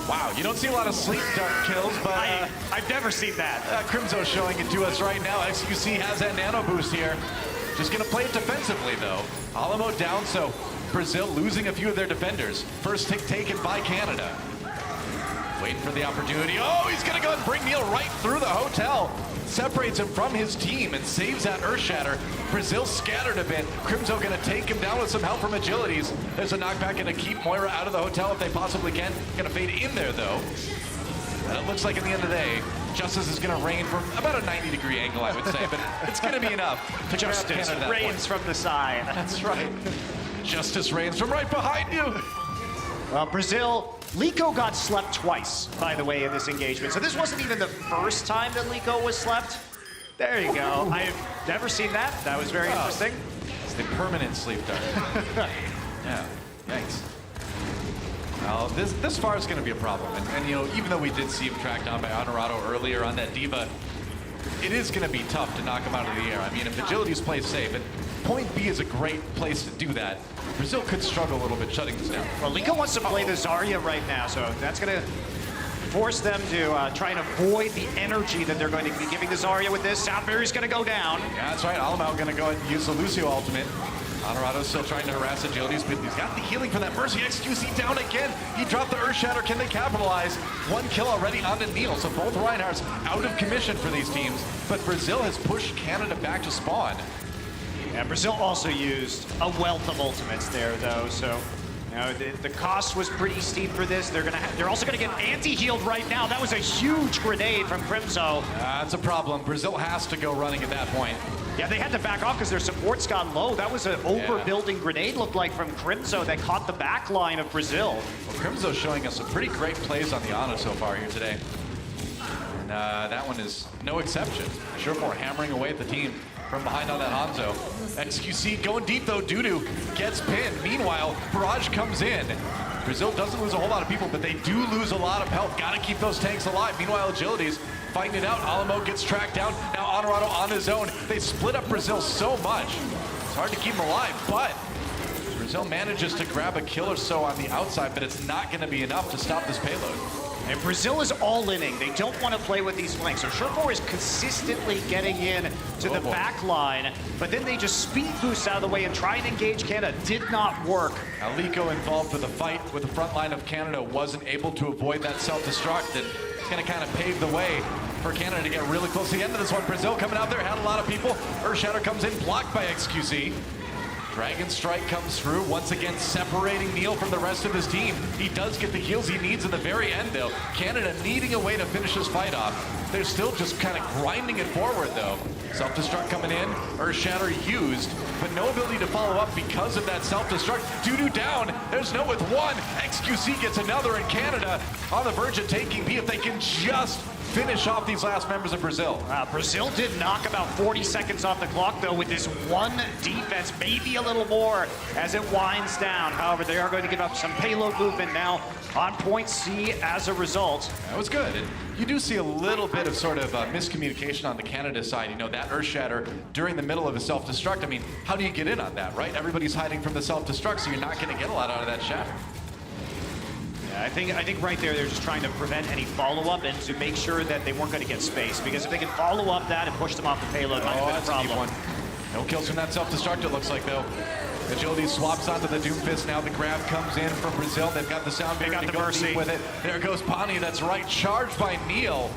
Wow, you don't see a lot of sleep dart kills, but I've never seen that. Crimzo showing it to us right now. XQC has that nano boost here. Just gonna play it defensively though. Alamo down, so Brazil losing a few of their defenders. First tick taken by Canada. Waiting for the opportunity. Oh, he's gonna go ahead and bring Neil right through the hotel. Separates him from his team and saves that Earth Shatter. Brazil scattered a bit. Crimzo gonna take him down with some help from Agilities. There's a knockback, gonna keep Moira out of the hotel if they possibly can. Gonna fade in there though. And it looks like at the end of the day, Justice is gonna rain from about a 90-degree angle, I would say, but it's gonna be enough to grab Justice Canada that rains point. from the side. That's right. Justice rains from right behind you. Well, Brazil, Liko got slept twice, by the way, in this engagement. So this wasn't even the first time that Liko was slept. There you go. I've never seen that. That was very interesting. It's the permanent sleep dart. Yeah, yikes. Well, this far is going to be a problem. And, you know, even though we did see him tracked down by Honorado earlier on that Diva, it is going to be tough to knock him out of the air. I mean, if Agilities play safe, and point B is a great place to do that. Brazil could struggle a little bit shutting this down. Well, Liko wants to play the Zarya right now, so that's going to force them to try and avoid the energy that they're going to be giving the Zarya with this. Southbury's going to go down. Yeah, that's right. Alamo going to go ahead and use the Lucio ultimate. Honorado's still trying to harass Agilities, but he's got the healing for that Mercy. XQC down again. He dropped the Earth Shatter. Can they capitalize? 1 kill already onto Neil, so both Reinhardts out of commission for these teams. But Brazil has pushed Canada back to spawn. Yeah, Brazil also used a wealth of ultimates there, though, so you know, the cost was pretty steep for this. They're also gonna get anti-healed right now. That was a huge grenade from Crimzo. That's a problem. Brazil has to go running at that point. Yeah, they had to back off because their support's gone low. That was an overbuilding grenade, looked like, from Crimzo that caught the back line of Brazil. Well, Crimzo's showing us some pretty great plays on the Ana so far here today. And that one is no exception. Surefour hammering away at the team from behind on that Hanzo. XQC going deep though. Dudu gets pinned. Meanwhile, Barrage comes in. Brazil doesn't lose a whole lot of people, but they do lose a lot of health. Gotta keep those tanks alive. Meanwhile, Agilities fighting it out. Alamo gets tracked down. Now Honorado on his own. They split up Brazil so much. It's hard to keep them alive, but Brazil manages to grab a kill or so on the outside, but it's not going to be enough to stop this payload. And Brazil is all-inning. They don't want to play with these flanks. So Sherfor is consistently getting in to the back line, but then they just speed boost out of the way and try and engage Canada. Did not work. Now, Lico involved with the fight with the front line of Canada wasn't able to avoid that self-destruct, and it's going to kind of pave the way for Canada to get really close to the end of this one. Brazil coming out there, had a lot of people. Earthshatter comes in, blocked by XQC. Dragon Strike comes through, once again separating Neil from the rest of his team. He does get the heals he needs in the very end, though. Canada needing a way to finish this fight off. They're still just kind of grinding it forward, though. Self-destruct coming in, Earthshatter used, but no ability to follow up because of that self-destruct. Doo-doo down, there's no with one. XQC gets another, and Canada on the verge of taking B if they can just finish off these last members of Brazil. Brazil did knock about 40 seconds off the clock, though, with this one defense, maybe a little more as it winds down. However, they are going to give up some payload movement now on point C as a result. That was good. And you do see a little bit of sort of miscommunication on the Canada side. You know, that Earthshatter during the middle of a self-destruct. I mean, how do you get in on that, right? Everybody's hiding from the self-destruct, so you're not going to get a lot out of that shatter. I think right there they're just trying to prevent any follow-up and to make sure that they weren't going to get space, because if they can follow up that and push them off the payload, might have been a problem. No kills from that self-destruct, it looks like, though. Agility swaps onto the Doomfist. Now the grab comes in from Brazil. They've got the sound barrier to go deep with it. There goes Pani, that's right, charged by Neil.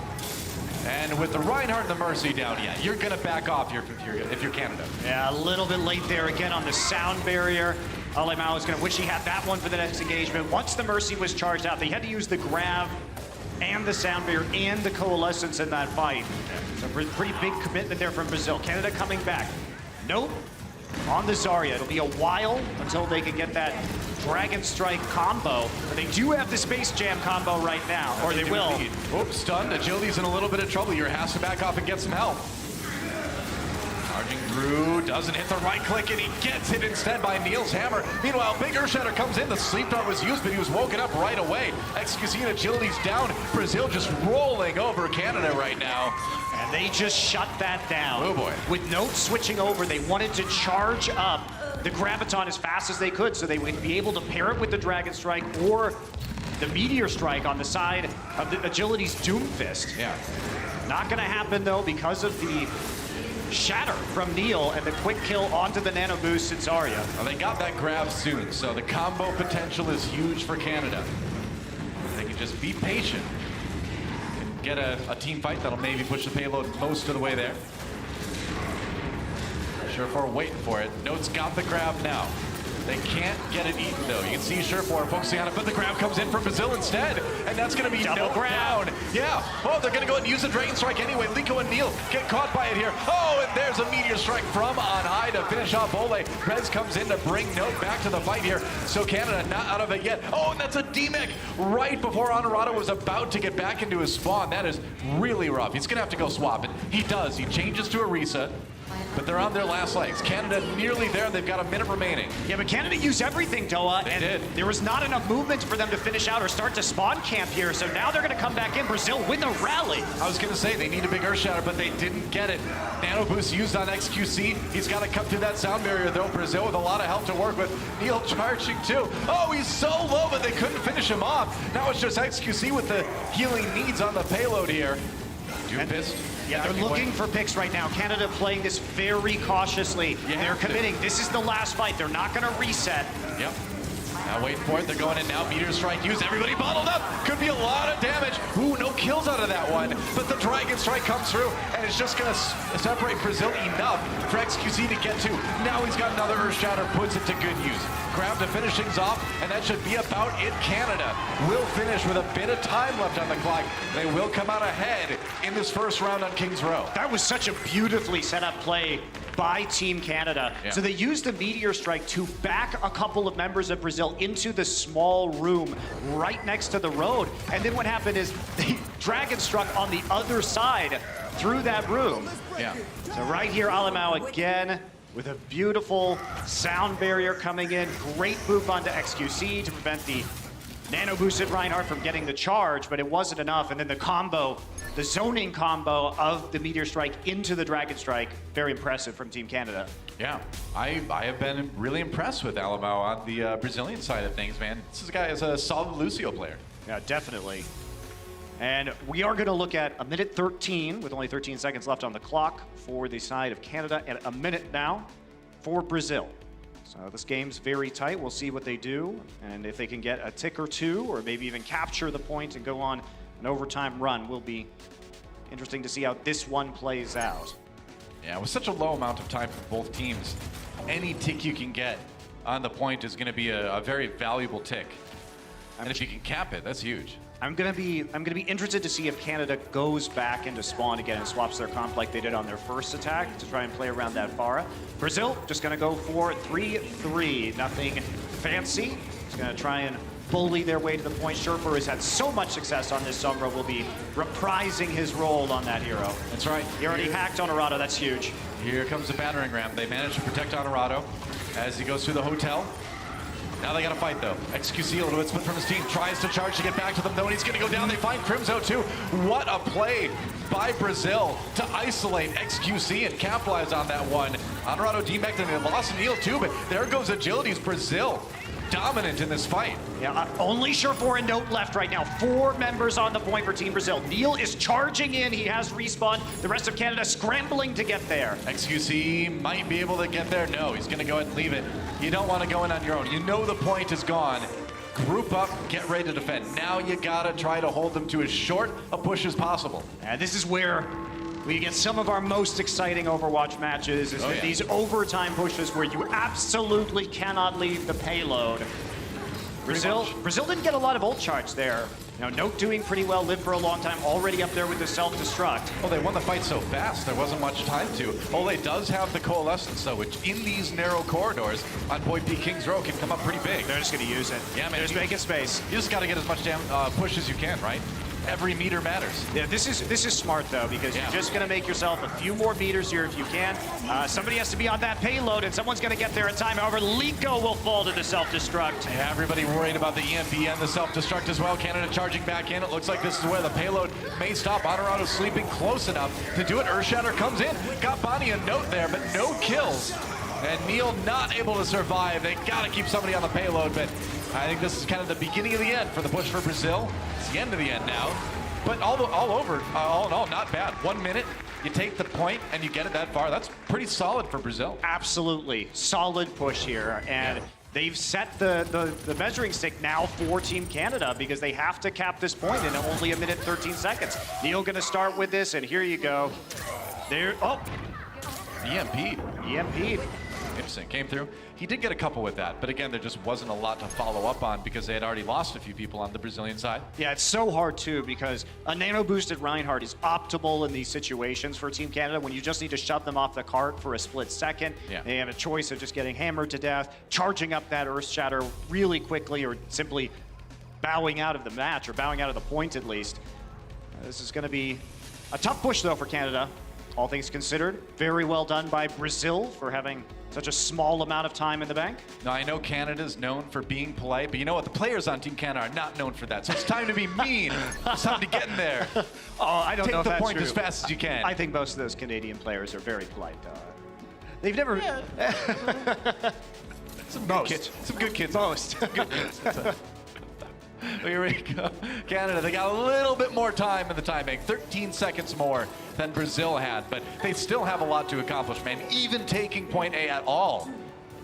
And with the Reinhardt and the Mercy down, yeah, you're going to back off if you're Canada. Yeah, a little bit late there again on the sound barrier. Alemão is going to wish he had that one for the next engagement. Once the Mercy was charged out, they had to use the grab and the sound barrier and the coalescence in that fight. So pretty big commitment there from Brazil. Canada coming back. Nope. On the Zarya. It'll be a while until they can get that Dragon Strike combo. But they do have the Space Jam combo right now, or they will. Oops, stunned. Agility's in a little bit of trouble. You're has to back off and get some help. Charging through, doesn't hit the right click, and he gets hit instead by Neil's hammer. Meanwhile, Big Earthshatter comes in. The sleep dart was used, but he was woken up right away. XQC and Agility's down. Brazil just rolling over Canada right now. And they just shut that down. Oh boy. With Note switching over, they wanted to charge up the Graviton as fast as they could so they would be able to pair it with the Dragon Strike or the Meteor Strike on the side of the Agility's Doomfist. Yeah. Not gonna happen though because of the shatter from Neil and the quick kill onto the Nano Boost in Zarya. Well, they got that grab soon, so the combo potential is huge for Canada. They can just be patient. Get a team fight that'll maybe push the payload most of the way there. Sherfor waiting for it. Note's got the grab now. They can't get it eaten, though. You can see Sherfor focusing on it, but the grab comes in from Brazil instead, and that's going to be double grab. Yeah. Oh, they're going to go and use a Dragon Strike anyway. Lico and Neil get caught by it here. Oh, and there's a Meteor Strike from on high to finish off Ole. Rez comes in to bring Note back to the fight here. So Canada not out of it yet. Oh, and that's a D-Mech right before Honorado was about to get back into his spawn. That is really rough. He's going to have to go swap it. He does. He changes to Orisa. But they're on their last legs. Canada nearly there. They've got a minute remaining. Yeah, but Canada used everything, Doa. They did. There was not enough movement for them to finish out or start to spawn camp here. So now they're going to come back in. Brazil with a rally. I was going to say they need a big Earthshatter, but they didn't get it. Nano Boost used on XQC. He's got to come through that sound barrier, though. Brazil with a lot of help to work with. Neil charging, too. Oh, he's so low, but they couldn't finish him off. Now it's just XQC with the healing needs on the payload here. Doomfist. Yeah, they're looking for picks right now. Canada playing this very cautiously. They're committing. This is the last fight. They're not going to reset. Yep. Now wait for it. They're going in now. Meteor Strike used. Everybody bottled up. Could be a lot of damage. Ooh, no kills out of that one. But the Dragon Strike comes through, and it's just going to separate Brazil enough for XQC to get to. Now he's got another Earthshatter, puts it to good use. Grab to finish things off, and that should be about it. Canada will finish with a bit of time left on the clock. They will come out ahead in this first round on Kings Row. That was such a beautifully set up play by Team Canada. Yeah. So they used the Meteor Strike to back a couple of members of Brazil into the small room right next to the road. And then what happened is they Dragon Struck on the other side through that room. Yeah. So right here, Alemão again with a beautiful sound barrier coming in. Great move onto XQC to prevent the nano boosted Reinhardt from getting the charge, but it wasn't enough. And then the combo, the zoning combo of the Meteor Strike into the Dragon Strike, very impressive from Team Canada. Yeah, I have been really impressed with Alamau on the Brazilian side of things, man. This guy is a solid Lucio player. Yeah, definitely. And we are going to look at a minute 13 with only 13 seconds left on the clock for the side of Canada, and a minute now for Brazil. So this game's very tight. We'll see what they do, and if they can get a tick or two, or maybe even capture the point and go on an overtime run, will be interesting to see how this one plays out. Yeah, with such a low amount of time for both teams, any tick you can get on the point is going to be a very valuable tick. And if you can cap it, that's huge. I'm gonna be interested to see if Canada goes back into spawn again and swaps their comp like they did on their first attack to try and play around that Pharah. Brazil just gonna go for 3-3, nothing fancy. Just gonna try and bully their way to the point. Sherper has had so much success on this Sombra, will be reprising his role on that hero. That's right. He already hacked Honorado, that's huge. Here comes the battering ram. They managed to protect Honorado as he goes through the hotel. Now they got to fight, though. XQC, a little bit split from his team, tries to charge to get back to them, though, and he's going to go down. They find Crimzo, too. What a play by Brazil to isolate XQC and capitalize on that one. Honorado demeched, and they lost Neil, too, but there goes Agility's Brazil. Dominant in this fight. Yeah, only Sure4 and Note left right now. 4 members on the point for Team Brazil. Neil is charging in. He has respawn. The rest of Canada scrambling to get there. XQC might be able to get there. No, he's going to go ahead and leave it. You don't want to go in on your own. You know the point is gone. Group up, get ready to defend. Now you got to try to hold them to as short a push as possible. And this is where we get some of our most exciting Overwatch matches, is that these overtime pushes where you absolutely cannot leave the payload. Brazil didn't get a lot of ult charge there. Now, Note doing pretty well, lived for a long time, already up there with the self-destruct. Well, they won the fight so fast, there wasn't much time to. Ole does have the Coalescence, though, which in these narrow corridors on Point B King's Row can come up pretty big. They're just going to use it. Yeah, man. They're just making space. You just got to get as much damn push as you can, right? Every meter matters. Yeah, this is smart, though, because you're just going to make yourself a few more meters here if you can. Somebody has to be on that payload, and someone's going to get there in time. However, Liko will fall to the self-destruct. Yeah, everybody worried about the EMP and the self-destruct as well. Canada charging back in. It looks like this is where the payload may stop. Honorado sleeping close enough to do it. Earthshatter comes in. Got Bonnie a note there, but no kills. And Neil not able to survive. They got to keep somebody on the payload, but I think this is kind of the beginning of the end for the push for Brazil. It's the end of the end now. But all in all, not bad. 1 minute, you take the point and you get it that far. That's pretty solid for Brazil. Absolutely. Solid push here. And they've set the measuring stick now for Team Canada because they have to cap this point in only a minute 13 seconds. Neil going to start with this, and here you go. There. Oh. EMP'd. EMP'd. Interesting. Came through. He did get a couple with that, but again, there just wasn't a lot to follow up on because they had already lost a few people on the Brazilian side. Yeah, it's so hard too because a nano-boosted Reinhardt is optimal in these situations for Team Canada when you just need to shove them off the cart for a split second. Yeah. They have a choice of just getting hammered to death, charging up that Earth Shatter really quickly, or simply bowing out of the match, or bowing out of the point at least. This is going to be a tough push though for Canada. All things considered, very well done by Brazil for having such a small amount of time in the bank. Now, I know Canada's known for being polite, but you know what? The players on Team Canada are not known for that. So it's time to be mean. It's time to get in there. Oh, I don't know if that's true. Take the point as fast as you can. I think most of those Canadian players are very polite. They've never... Some good kids. Some good kids. Most. Good kids. Here we go. Canada, they got a little bit more time in the time bank. 13 seconds more than Brazil had, but they still have a lot to accomplish, man. Even taking point A at all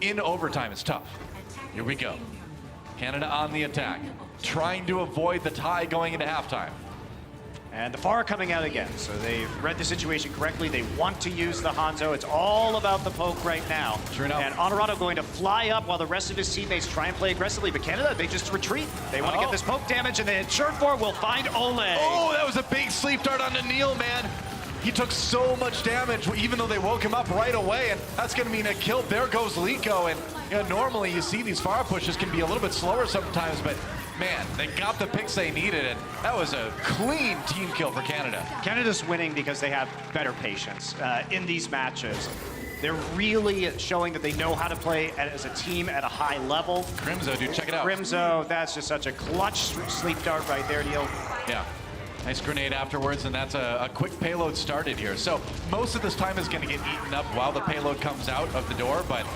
in overtime is tough. Here we go. Canada on the attack, trying to avoid the tie going into halftime. And the Pharah coming out again, so they've read the situation correctly. They want to use the Hanzo. It's all about the poke right now. Sure enough. And Honorado going to fly up while the rest of his teammates try and play aggressively. But Canada, they just retreat. They want to get this poke damage, and then Sure4 will find Ole. Oh, that was a big sleep dart onto Neil, man. He took so much damage, even though they woke him up right away, and that's going to mean a kill. There goes Liko, and you know, normally you see these Pharah pushes can be a little bit slower sometimes, but man, they got the picks they needed, and that was a clean team kill for Canada. Canada's winning because they have better patience in these matches. They're really showing that they know how to play as a team at a high level. Crimzo, dude, check it out. Crimzo, that's just such a clutch sleep dart right there, Neil. Yeah. Nice grenade afterwards, and that's a quick payload started here. So most of this time is going to get eaten up while the payload comes out of the door, but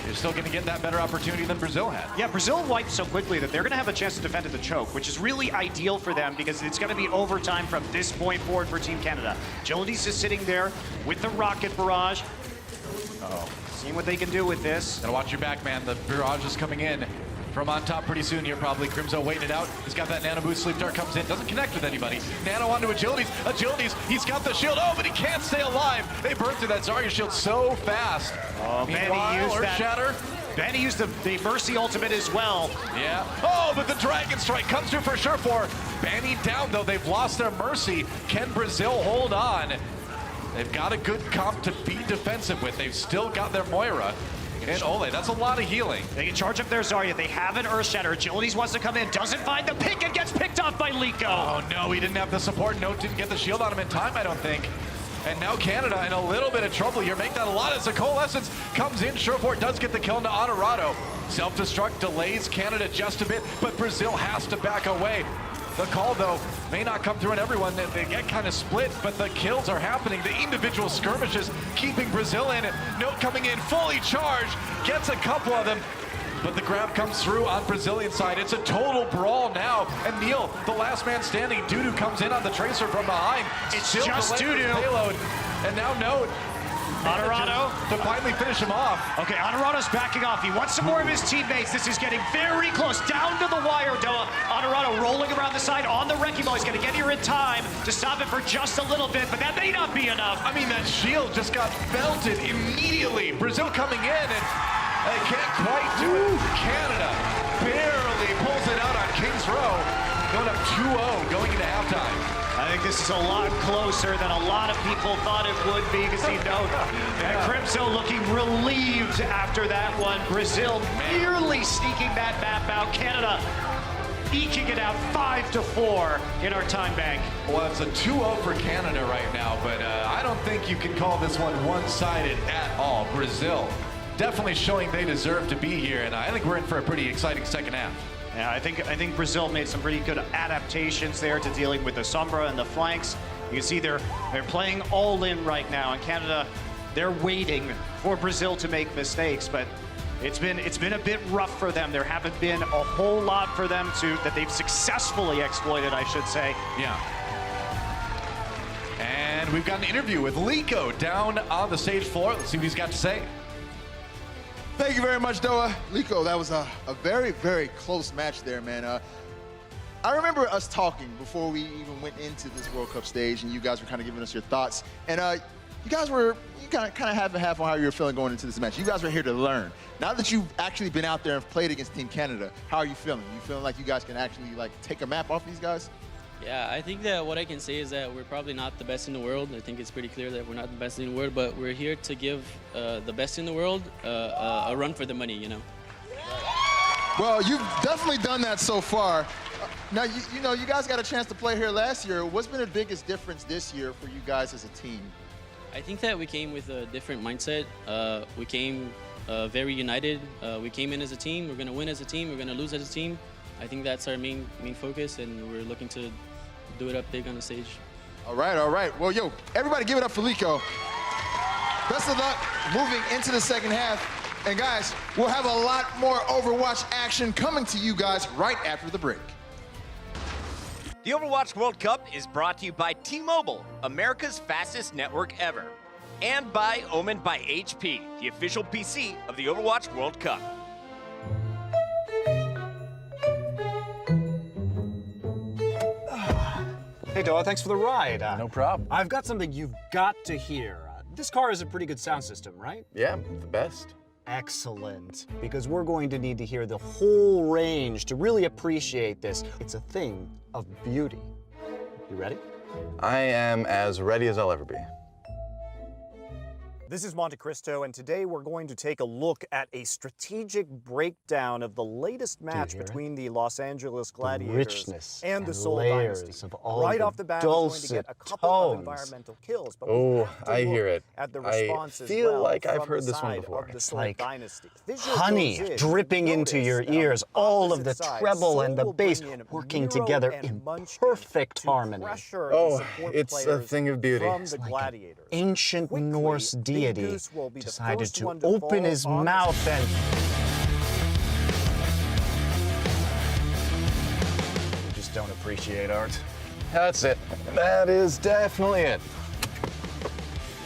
you're still going to get that better opportunity than Brazil had. Yeah, Brazil wiped so quickly that they're going to have a chance to defend at the choke, which is really ideal for them because it's going to be overtime from this point forward for Team Canada. Agility's just sitting there with the rocket barrage. Uh-oh. Seeing what they can do with this. Gotta watch your back, man. The barrage is coming in from on top pretty soon here, probably. Crimzo waiting it out. He's got that nano boost. Sleep dart comes in. Doesn't connect with anybody. Nano onto Agilities. Agilities, he's got the shield. Oh, but he can't stay alive. They burned through that Zarya shield so fast. Oh, Benny used that. Shatter. Benny used the Mercy ultimate as well. Yeah. Oh, but the Dragon Strike comes through for sure for Benny down, though. They've lost their Mercy. Can Brazil hold on? They've got a good comp to be defensive with. They've still got their Moira. And Ole, that's a lot of healing. They can charge up their Zarya. They have an Earth Shatter. Agilities wants to come in, doesn't find the pick, and gets picked off by Liko. Oh no, he didn't have the support. No, didn't get the shield on him in time, I don't think. And now Canada in a little bit of trouble here. Make that a lot as the Coalescence comes in. Surefort does get the kill into Honorado. Self-destruct delays Canada just a bit, but Brazil has to back away. The call, though, may not come through on everyone. They get kind of split, but the kills are happening. The individual skirmishes keeping Brazil in it. Note coming in, fully charged, gets a couple of them, but the grab comes through on Brazilian side. It's a total brawl now, and Neil, the last man standing, Dudu comes in on the Tracer from behind. It's just Dudu. Payload, and now Note. Honorado to finally finish him off. Okay, Honorado's backing off. He wants some more of his teammates. This is getting very close. Down to the wire, Doa. Honorado rolling around the side on the Wrecking Ball. He's going to get here in time to stop it for just a little bit, but that may not be enough. I mean, that shield just got belted immediately. Brazil coming in, and they can't quite do it. Canada barely pulls it out on Kings Row, going up 2-0 going into halftime. I think this is a lot closer than a lot of people thought it would be because you know, and Crimzo looking relieved after that one. Brazil nearly sneaking that map out. Canada eking it out 5-4 in our time bank. Well, it's a 2-0 for Canada right now, but I don't think you can call this one one-sided at all. Brazil definitely showing they deserve to be here, and I think we're in for a pretty exciting second half. Yeah, I think Brazil made some pretty good adaptations there to dealing with the Sombra and the flanks. You can see they're playing all in right now, and Canada, they're waiting for Brazil to make mistakes, but it's been a bit rough for them. There haven't been a whole lot for them that they've successfully exploited, I should say. Yeah. And we've got an interview with Liko down on the stage floor. Let's see what he's got to say. Thank you very much, Doa. Liko, that was a very, very close match there, man. I remember us talking before we even went into this World Cup stage, and you guys were kind of giving us your thoughts. And you kind of have a half on how you were feeling going into this match. You guys were here to learn. Now that you've actually been out there and played against Team Canada, how are you feeling? You feeling like you guys can actually take a map off these guys? Yeah, I think that what I can say is that we're probably not the best in the world. I think it's pretty clear that we're not the best in the world, but we're here to give the best in the world a run for the money, you know. Well, you've definitely done that so far. Now, you guys got a chance to play here last year. What's been the biggest difference this year for you guys as a team? I think that we came with a different mindset. We came very united. We came in as a team. We're going to win as a team. We're going to lose as a team. I think that's our main focus, and we're looking to do it up big on the stage. All right. Well, yo, everybody give it up for Liko. Best of luck moving into the second half. And guys, we'll have a lot more Overwatch action coming to you guys right after the break. The Overwatch World Cup is brought to you by T-Mobile, America's fastest network ever. And by Omen by HP, the official PC of the Overwatch World Cup. Hey, Doa, thanks for the ride. No problem. I've got something you've got to hear. This car has a pretty good sound system, right? Yeah, the best. Excellent. Because we're going to need to hear the whole range to really appreciate this. It's a thing of beauty. You ready? I am as ready as I'll ever be. This is Monte Cristo, and today we're going to take a look at a strategic breakdown of the latest match between the Los Angeles Gladiators and the Seoul Dynasty. Right off the bat, we're going to get a couple of environmental kills. But Oh, I hear it. at the I response feel as well like I've from heard the this one side before. of the It's Seoul like Dynasty. Visual honey goes in, dripping into your ears, all of the treble and the bass working together in perfect harmony. Oh, it's a thing of beauty. From the Gladiators. Ancient Norse deity decided to open his mouth and... You just don't appreciate art. That's it. That is definitely it.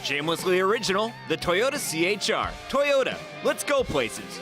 Shamelessly original, the Toyota CHR. Toyota, let's go places.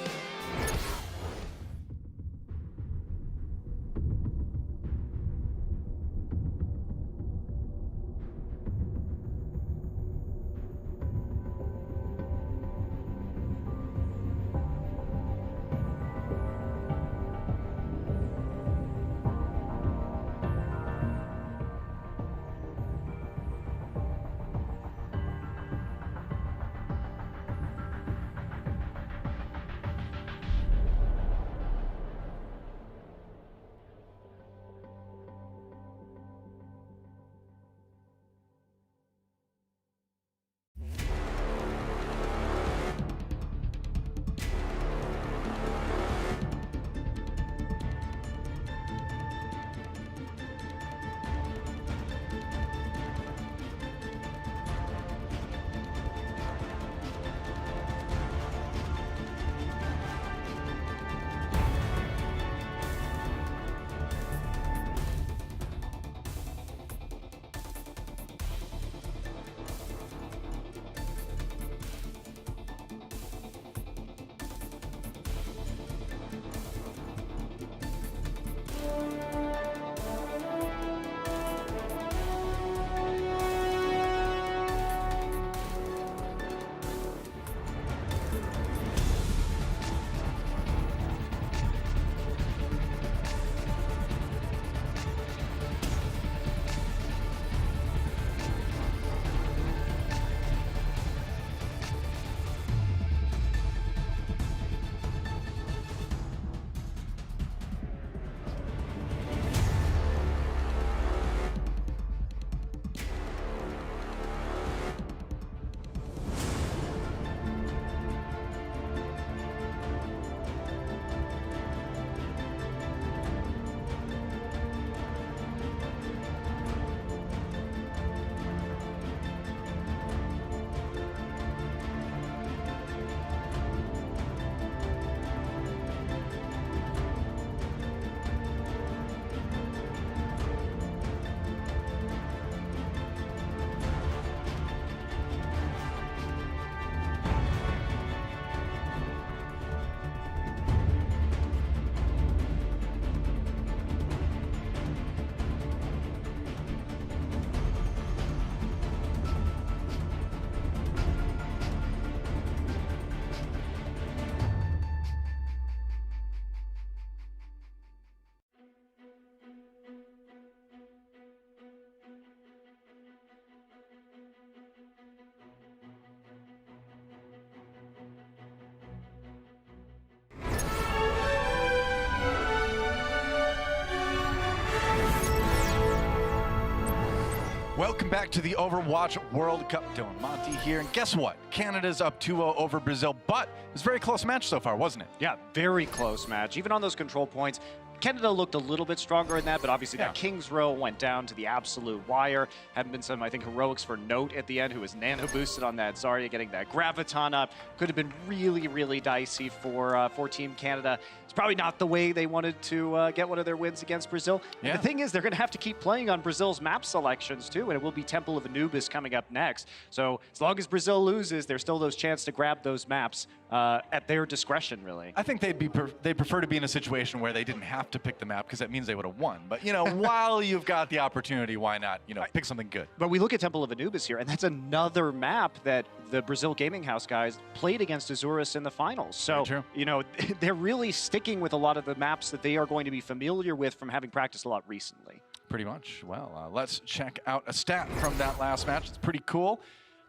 Welcome back to the Overwatch World Cup. Dylan Monty here, and guess what? Canada's up 2-0 over Brazil, but it was a very close match so far, wasn't it? Yeah, very close match. Even on those control points, Canada looked a little bit stronger in that, but obviously that King's Row went down to the absolute wire. Hadn't been some, I think, heroics for Note at the end, who was nano boosted on that Zarya, getting that Graviton up. Could have been really, really dicey for Team Canada. It's probably not the way they wanted to get one of their wins against Brazil. Yeah. And the thing is, they're going to have to keep playing on Brazil's map selections too, and it will be Temple of Anubis coming up next. So as long as Brazil loses, there's still those chance to grab those maps at their discretion, really. I think they'd prefer to be in a situation where they didn't have to pick the map, because that means they would have won. But, you know, while you've got the opportunity, why not, you know, pick something good? But we look at Temple of Anubis here, and that's another map that the Brazil Gaming House guys played against Azurus in the finals. So, you know, they're really sticking with a lot of the maps that they are going to be familiar with from having practiced a lot recently. Pretty much. Well, let's check out a stat from that last match. It's pretty cool.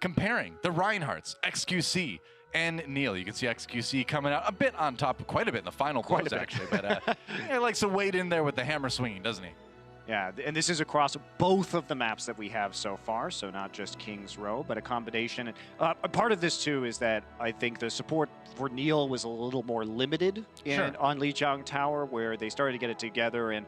comparing the Reinhardts, XQC, and Neil. You can see XQC coming out a bit on top, quite a bit in the final close, actually. But he likes to wade in there with the hammer swinging, doesn't he? Yeah, and this is across both of the maps that we have so far, so not just King's Row, but a combination. A part of this, too, is that I think the support for Neil was a little more limited on Lijiang Tower, where they started to get it together and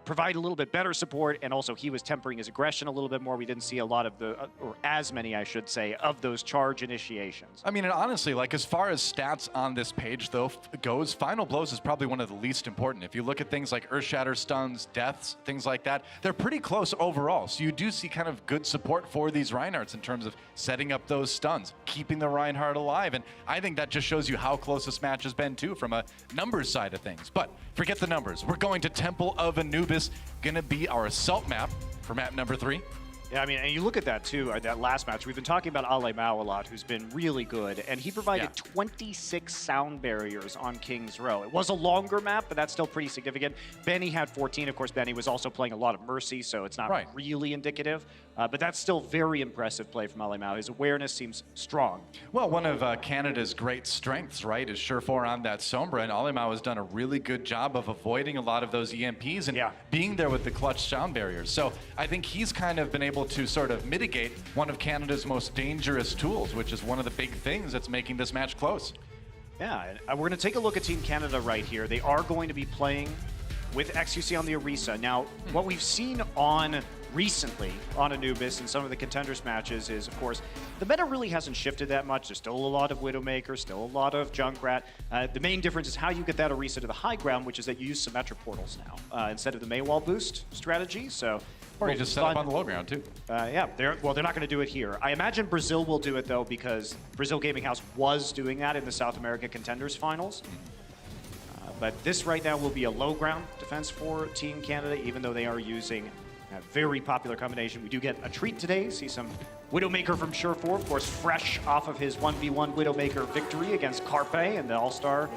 provide a little bit better support, and also he was tempering his aggression a little bit more. We didn't see a lot of the, or as many, I should say, of those charge initiations. I mean, and honestly, like as far as stats on this page though goes, Final Blows is probably one of the least important. If you look at things like Earthshatter, stuns, deaths, things like that, they're pretty close overall. So you do see kind of good support for these Reinhardts in terms of setting up those stuns, keeping the Reinhardt alive, and I think that just shows you how close this match has been too from a numbers side of things. But forget the numbers. We're going to Temple of Anubis, gonna be our assault map for map number 3. Yeah, I mean, and you look at that too, that last match. We've been talking about Ale Mao a lot, who's been really good, and he provided 26 sound barriers on King's Row. It was a longer map, but that's still pretty significant. Benny had 14. Of course, Benny was also playing a lot of Mercy, so it's not really indicative. But that's still very impressive play from Ale Mao. His awareness seems strong. Well, one of Canada's great strengths, right, is Surefour on that Sombra, and Ale Mao has done a really good job of avoiding a lot of those EMPs and being there with the clutch sound barriers. So I think he's kind of been able to sort of mitigate one of Canada's most dangerous tools, which is one of the big things that's making this match close. Yeah, and we're going to take a look at Team Canada right here. They are going to be playing with XQC on the Orisa. Now, what we've seen recently on Anubis and some of the contenders matches is, of course, the meta really hasn't shifted that much. There's still a lot of Widowmaker, still a lot of Junkrat. The main difference is how you get that Orisa to the high ground, which is that you use symmetric portals now instead of the Maywall boost strategy. So, or you just set up on the low ground too. Yeah, they're not going to do it here. I imagine Brazil will do it though, because Brazil Gaming House was doing that in the South America Contenders Finals. But this right now will be a low ground defense for Team Canada, even though they are using a very popular combination. We do get a treat today. See some Widowmaker from Surefour, of course, fresh off of his 1v1 Widowmaker victory against Carpe and the All-Star.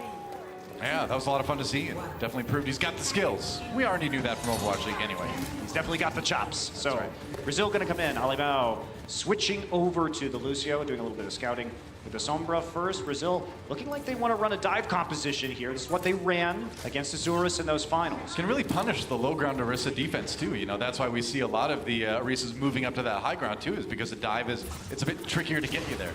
Yeah, that was a lot of fun to see, and definitely proved he's got the skills. We already knew that from Overwatch League anyway. He's definitely got the chops. So Brazil going to come in. Ale Mao switching over to the Lucio, doing a little bit of scouting with the Sombra first. Brazil looking like they want to run a dive composition here. This is what they ran against Azurus in those finals. Can really punish the low ground Orisa defense too. You know, that's why we see a lot of the Orisas moving up to that high ground too, is because the dive it's a bit trickier to get you there.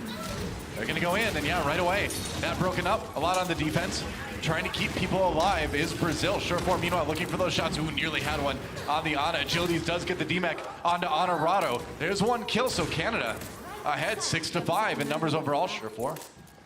They're going to go in, and yeah, right away, that broken up a lot on the defense. Trying to keep people alive is Brazil. Surefour, meanwhile, looking for those shots. Ooh, nearly had one on the Ana. Agilities does get the DMAC onto Honorado. There's one kill, so Canada ahead 6-5 in numbers overall. Surefour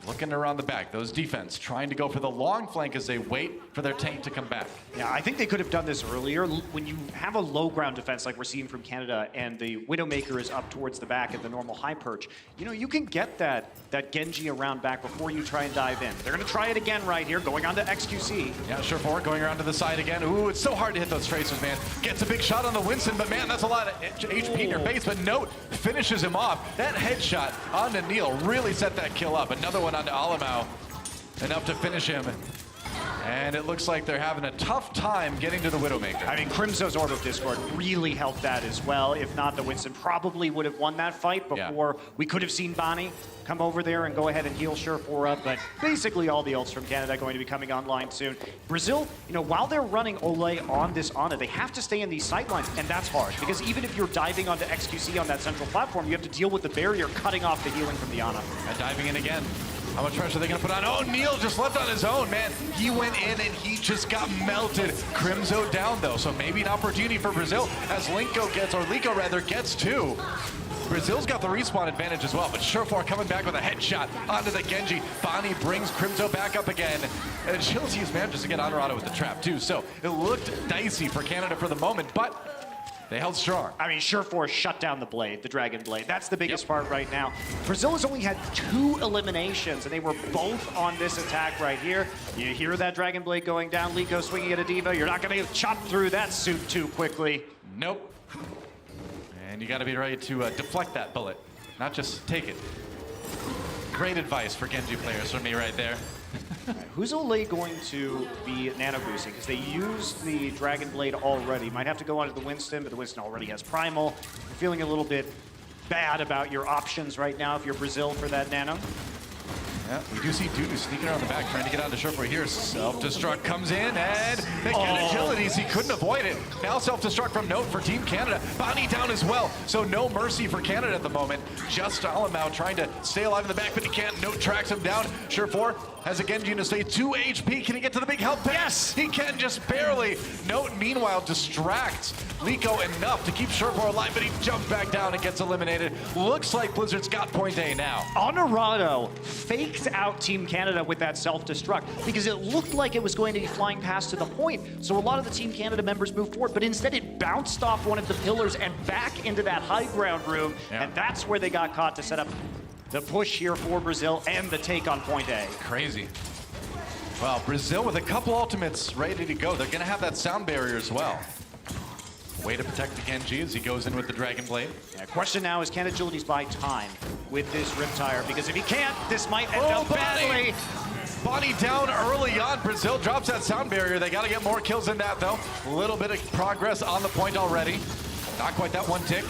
looking around the back. Those defense trying to go for the long flank as they wait for their tank to come back. Yeah, I think they could have done this earlier. When you have a low ground defense like we're seeing from Canada and the Widowmaker is up towards the back at the normal high perch, you know, you can get that Genji around back before you try and dive in. They're going to try it again right here, going on to XQC. Yeah, Surefour going around to the side again. Ooh, it's so hard to hit those tracers, man. Gets a big shot on the Winston, but man, that's a lot of HP in your face. But Note finishes him off. That headshot onto Neil really set that kill up. Another one onto Ale Mao. Enough to finish him. And it looks like they're having a tough time getting to the Widowmaker. I mean, Crimso's Orb of Discord really helped that as well. If not, the Winston probably would have won that fight before we could have seen Bonnie come over there and go ahead and heal Surefour up. But basically all the ults from Canada going to be coming online soon. Brazil, you know, while they're running Ole on this Ana, they have to stay in these sidelines, and that's hard. Because even if you're diving onto XQC on that central platform, you have to deal with the barrier cutting off the healing from the Ana. And diving in again. How much pressure are they going to put on? Oh, Neil just left on his own, man. He went in and he just got melted. Crimso down, though, so maybe an opportunity for Brazil as Lico gets two. Brazil's got the respawn advantage as well, but Surefour coming back with a headshot onto the Genji. Bonnie brings Crimso back up again, and Agilities manages to get Honorado with the trap, too. So it looked dicey for Canada for the moment, but they held strong. I mean, Surefour shut down the blade, the Dragon Blade. That's the biggest part right now. Brazil has only had 2 eliminations, and they were both on this attack right here. You hear that Dragon Blade going down, Lico swinging at a Diva. You're not going to get chopped through that suit too quickly. Nope. And you got to be ready to deflect that bullet, not just take it. Great advice for Genji players from me right there. Right, who's Ole going to be nano boosting? Because they used the Dragon Blade already. Might have to go onto the Winston, but the Winston already has Primal. I'm feeling a little bit bad about your options right now if you're Brazil for that nano. Yeah, we do see Dudu sneaking around the back, trying to get onto Sherpa here. Self-destruct comes in, and they get agilities. He couldn't avoid it. Now self-destruct from Note for Team Canada. Bonnie down as well, so no mercy for Canada at the moment. Just Alamau trying to stay alive in the back, but he can't. Note tracks him down. Sure4 has a Genji to stay 2 HP. Can he get to the big health pack? Yes! He can, just barely. Note, meanwhile, distracts Liko enough to keep Sure4 alive, but he jumps back down and gets eliminated. Looks like Blizzard's got point A now. Honorado faked out Team Canada with that self-destruct because it looked like it was going to be flying past to the point. So a lot of the Team Canada members moved forward, but instead it bounced off one of the pillars and back into that high ground room. Yeah. And that's where they got caught to set up the push here for Brazil and the take on point A. Crazy. Well, Brazil with a couple ultimates ready to go. They're going to have that sound barrier as well. Way to protect the Genji as he goes in with the Dragon Blade. Yeah, question now is, can Agilities buy time with this Riptire? Because if he can't, this might end up badly. Bonnie down early on. Brazil drops that sound barrier. They got to get more kills than that, though. A little bit of progress on the point already. Not quite that one tick.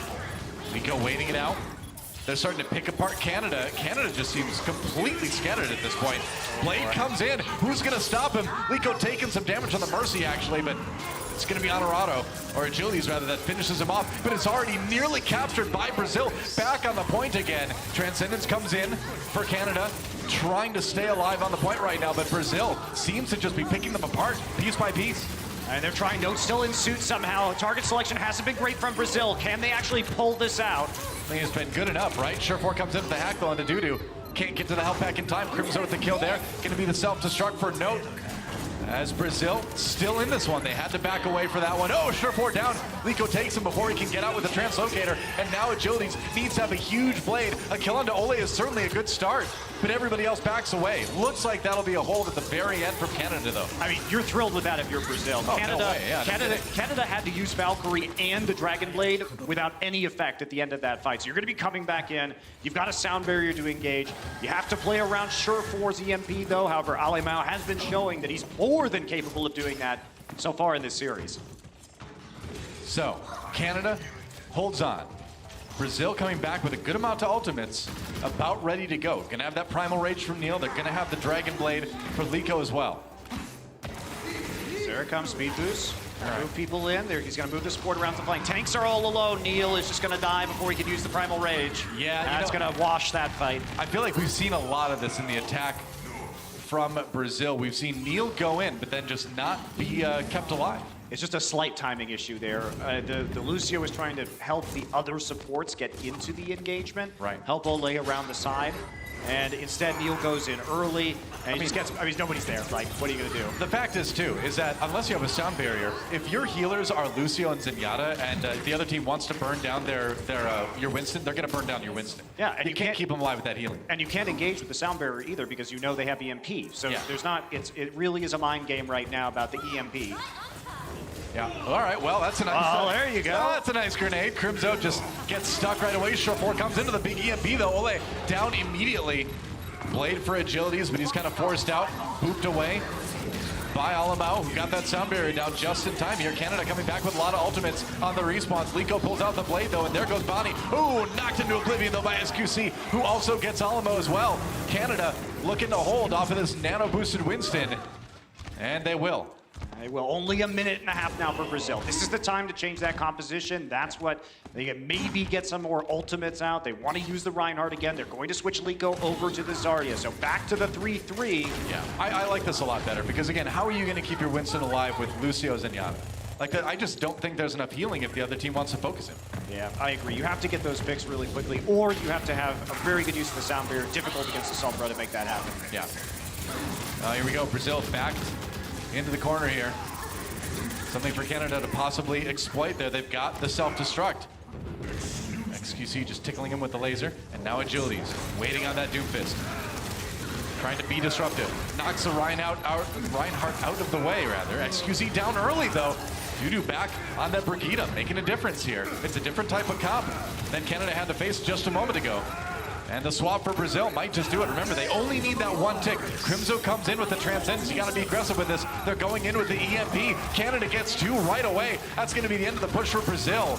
Liko waiting it out. They're starting to pick apart Canada. Canada just seems completely scattered at this point. Blade comes in. Who's going to stop him? Liko taking some damage on the Mercy, actually, but it's going to be Honorado, or Agilities rather, that finishes him off. But it's already nearly captured by Brazil. Back on the point again. Transcendence comes in for Canada, trying to stay alive on the point right now, but Brazil seems to just be picking them apart piece by piece. And they're trying. Note still in suit somehow. Target selection hasn't been great from Brazil. Can they actually pull this out? I think it's been good enough, right? Sure4 comes in with the hackle onto Dudu. Can't get to the health pack in time. Crimson with the kill there. Gonna be the self-destruct for Note. As Brazil still in this one. They had to back away for that one. Oh, Sure4 down. Liko takes him before he can get out with the translocator. And now Agilities needs to have a huge blade. A kill onto Ole is certainly a good start, but everybody else backs away. Looks like that'll be a hold at the very end from Canada, though. I mean, you're thrilled with that if you're Brazil. Oh, Canada, no way. Yeah, Canada had to use Valkyrie and the Dragon Blade without any effect at the end of that fight. So you're going to be coming back in. You've got a sound barrier to engage. You have to play around Sure4's EMP, though. However, Alemão has been showing that he's more than capable of doing that so far in this series. So, Canada holds on. Brazil coming back with a good amount of ultimates, about ready to go. Gonna have that Primal Rage from Neil. They're gonna have the Dragon Blade for Liko as well. There it comes, speed boost. Move people in. There, he's going to move the support around the flank. Tanks are all alone. Neil is just going to die before he can use the Primal Rage. Yeah, that's going to wash that fight. I feel like we've seen a lot of this in the attack from Brazil. We've seen Neil go in, but then just not be kept alive. It's just a slight timing issue there. The Lucio is trying to help the other supports get into the engagement. Right. Help Ole around the side. And instead, Neil goes in early, and he just gets, nobody's there. Like, what are you going to do? The fact is, too, is that unless you have a sound barrier, if your healers are Lucio and Zenyatta, and the other team wants to burn down your Winston, they're going to burn down your Winston. Yeah, and you can't keep them alive with that healing. And you can't engage with the sound barrier either because you know they have EMP. So there's not, it really is a mind game right now about the EMP. Yeah. All right. Well, that's a nice. Oh, there you go. Oh, that's a nice grenade. Crimzo just gets stuck right away. Sure4 comes into the big EMP though. Ole down immediately. Blade for Agilities, but he's kind of forced out, booped away by Alemão, who got that sound barrier down just in time here. Canada coming back with a lot of ultimates on the respawns. Liko pulls out the blade though, and there goes Bonnie. Ooh, knocked into oblivion though by SQC, who also gets Alemão as well. Canada looking to hold off of this nano boosted Winston, and they will. They will. Only a minute and a half now for Brazil. This is the time to change that composition. That's what they can maybe get some more ultimates out. They want to use the Reinhardt again. They're going to switch Liko over to the Zarya. So back to the 3-3. Yeah, I like this a lot better because again, how are you going to keep your Winston alive with Lucio Zenyatta? Like, I just don't think there's enough healing if the other team wants to focus him. Yeah, I agree. You have to get those picks really quickly, or you have to have a very good use of the sound barrier. Difficult against the Sombra to make that happen. Yeah. Here we go. Brazil backed into the corner here. Something for Canada to possibly exploit there. They've got the self-destruct. XQC just tickling him with the laser. And now Agilities, waiting on that Doomfist. Trying to be disruptive. Knocks the Reinhardt out of the way, rather. XQC down early, though. Dudu back on that Brigitte, making a difference here. It's a different type of comp than Canada had to face just a moment ago. And the swap for Brazil might just do it. Remember, they only need that one tick. Crimzo comes in with the Transcendence. You got to be aggressive with this. They're going in with the EMP. Canada gets two right away. That's going to be the end of the push for Brazil.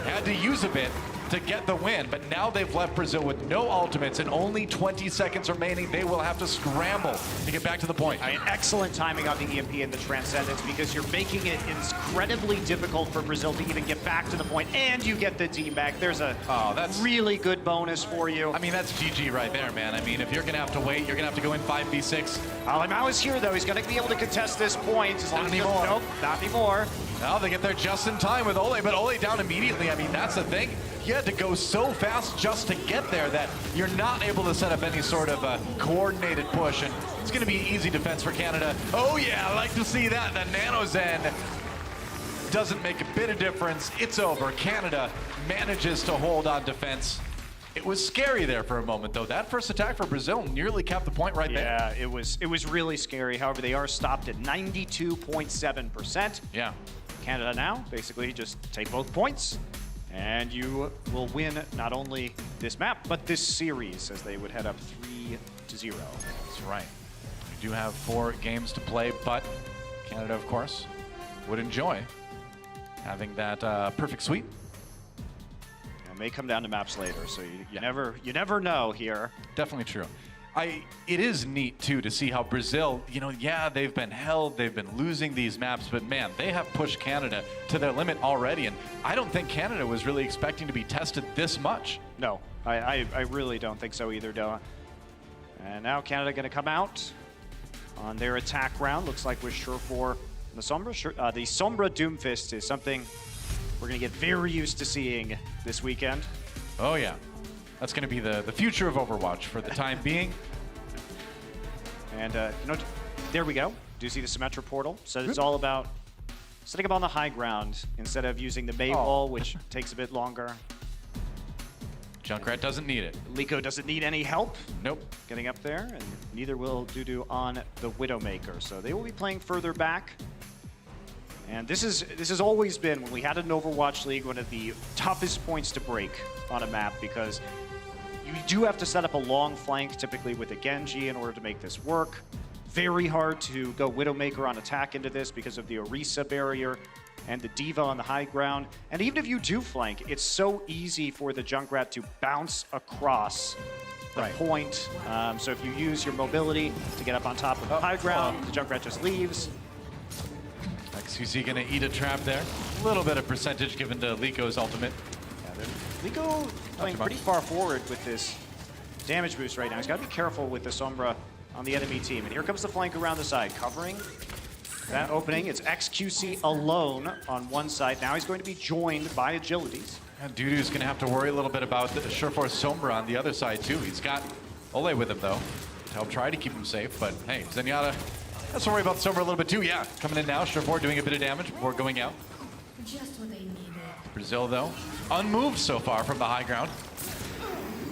Had to use a bit. to get the win, but now they've left Brazil with no ultimates and only 20 seconds remaining. They will have to scramble to get back to the point. I mean, excellent timing on the EMP and the Transcendence, because you're making it incredibly difficult for Brazil to even get back to the point, and you get the team back. There's a that's really good bonus for you. I mean, that's GG right there, man. I mean, if you're going to have to wait, you're going to have to go in 5v6. Alemão is here, though. He's going to be able to contest this point. Not anymore. Nope, not anymore. Now they get there just in time with Ole, but Ole down immediately. I mean, that's the thing. You had to go so fast just to get there that you're not able to set up any sort of coordinated push, and it's going to be easy defense for Canada. Oh yeah, I like to see that. The Nano Zen doesn't make a bit of difference. It's over. Canada manages to hold on defense. It was scary there for a moment, though. That first attack for Brazil nearly capped the point right there. Yeah, it was really scary. However, they are stopped at 92.7%. Yeah. Canada now, basically just take both points, and you will win not only this map, but this series, as they would head up 3-0. That's right. We do have 4 games to play, but Canada, of course, would enjoy having that perfect sweep. It may come down to maps later, so you never know here. Definitely true. It is neat too to see how Brazil, yeah, they've been held, they've been losing these maps, but man, they have pushed Canada to their limit already, and I don't think Canada was really expecting to be tested this much. No, I really don't think so either, Doa. And now Canada going to come out on their attack round. Looks like with Surefour and the Sombra. The Sombra Doomfist is something we're going to get very used to seeing this weekend. Oh yeah. That's going to be the future of Overwatch for the time being. And, there we go. Do you see the Symmetra portal? So it's all about setting up on the high ground instead of using the May wall, which takes a bit longer. Junkrat doesn't need it. Liko doesn't need any help. Nope. Getting up there, and neither will Dudu on the Widowmaker. So they will be playing further back. And this has always been, when we had an Overwatch League, one of the toughest points to break on a map, because you do have to set up a long flank, typically with a Genji, in order to make this work. Very hard to go Widowmaker on attack into this because of the Orisa barrier and the D.Va on the high ground. And even if you do flank, it's so easy for the Junkrat to bounce across the point. So if you use your mobility to get up on top of the high ground, the Junkrat just leaves. XQC gonna eat a trap there. A little bit of percentage given to Liko's ultimate. Yeah, Liko playing pretty far forward with this damage boost right now. He's got to be careful with the Sombra on the enemy team. And here comes the flank around the side, covering that opening. It's XQC alone on one side. Now he's going to be joined by Agilities. And Dudu's gonna have to worry a little bit about the Surefour Sombra on the other side too. He's got Ole with him though, to help try to keep him safe. But hey, Zenyatta has to worry about the Sombra a little bit too. Yeah, coming in now, Surefour doing a bit of damage before going out. Just what they needed. Brazil though, unmoved so far from the high ground.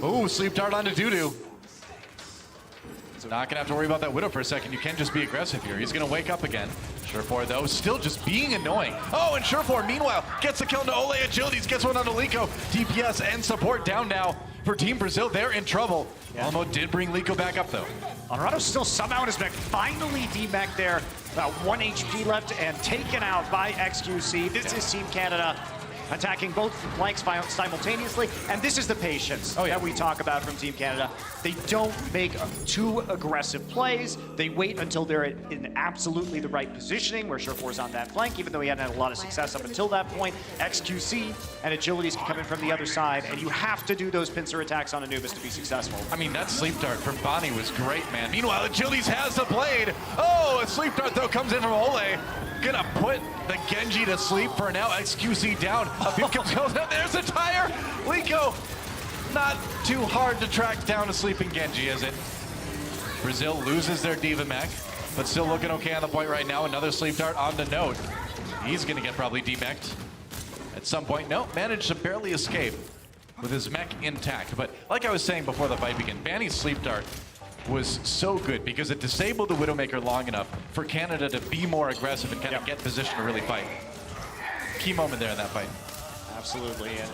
Ooh, sleep dart onto Dudu. So not gonna have to worry about that Widow for a second. You can just be aggressive here. He's gonna wake up again. Surefour though, still just being annoying. Oh, and Surefour meanwhile gets the kill into Ole. Agilities gets one onto Liko. DPS and support down now for Team Brazil. They're in trouble. Almo did bring Liko back up though. Honorado still somehow in his back. Finally D-Mech there. About 1 HP left and taken out by XQC. This is Team Canada attacking both flanks simultaneously. And this is the patience that we talk about from Team Canada. They don't make too aggressive plays. They wait until they're in absolutely the right positioning, where Surefour's on that flank, even though he hadn't had a lot of success up until that point. XQC and Agilities can come in from the other side, and you have to do those pincer attacks on Anubis to be successful. I mean, that sleep dart from Bonnie was great, man. Meanwhile, Agilities has the blade. Oh, a sleep dart though comes in from Ole. Gonna put the Genji to sleep for now. XQC down. A few kills goes out. There's a tire. Liko, not too hard to track down a sleeping Genji, is it? Brazil loses their D.Va mech, but still looking okay on the point right now. Another sleep dart on the note. He's gonna get probably D-mech'd at some point. No, managed to barely escape with his mech intact. But like I was saying before the fight began, Banny's sleep dart was so good because it disabled the Widowmaker long enough for Canada to be more aggressive and kind of get position to really fight. Key moment there in that fight. Absolutely, and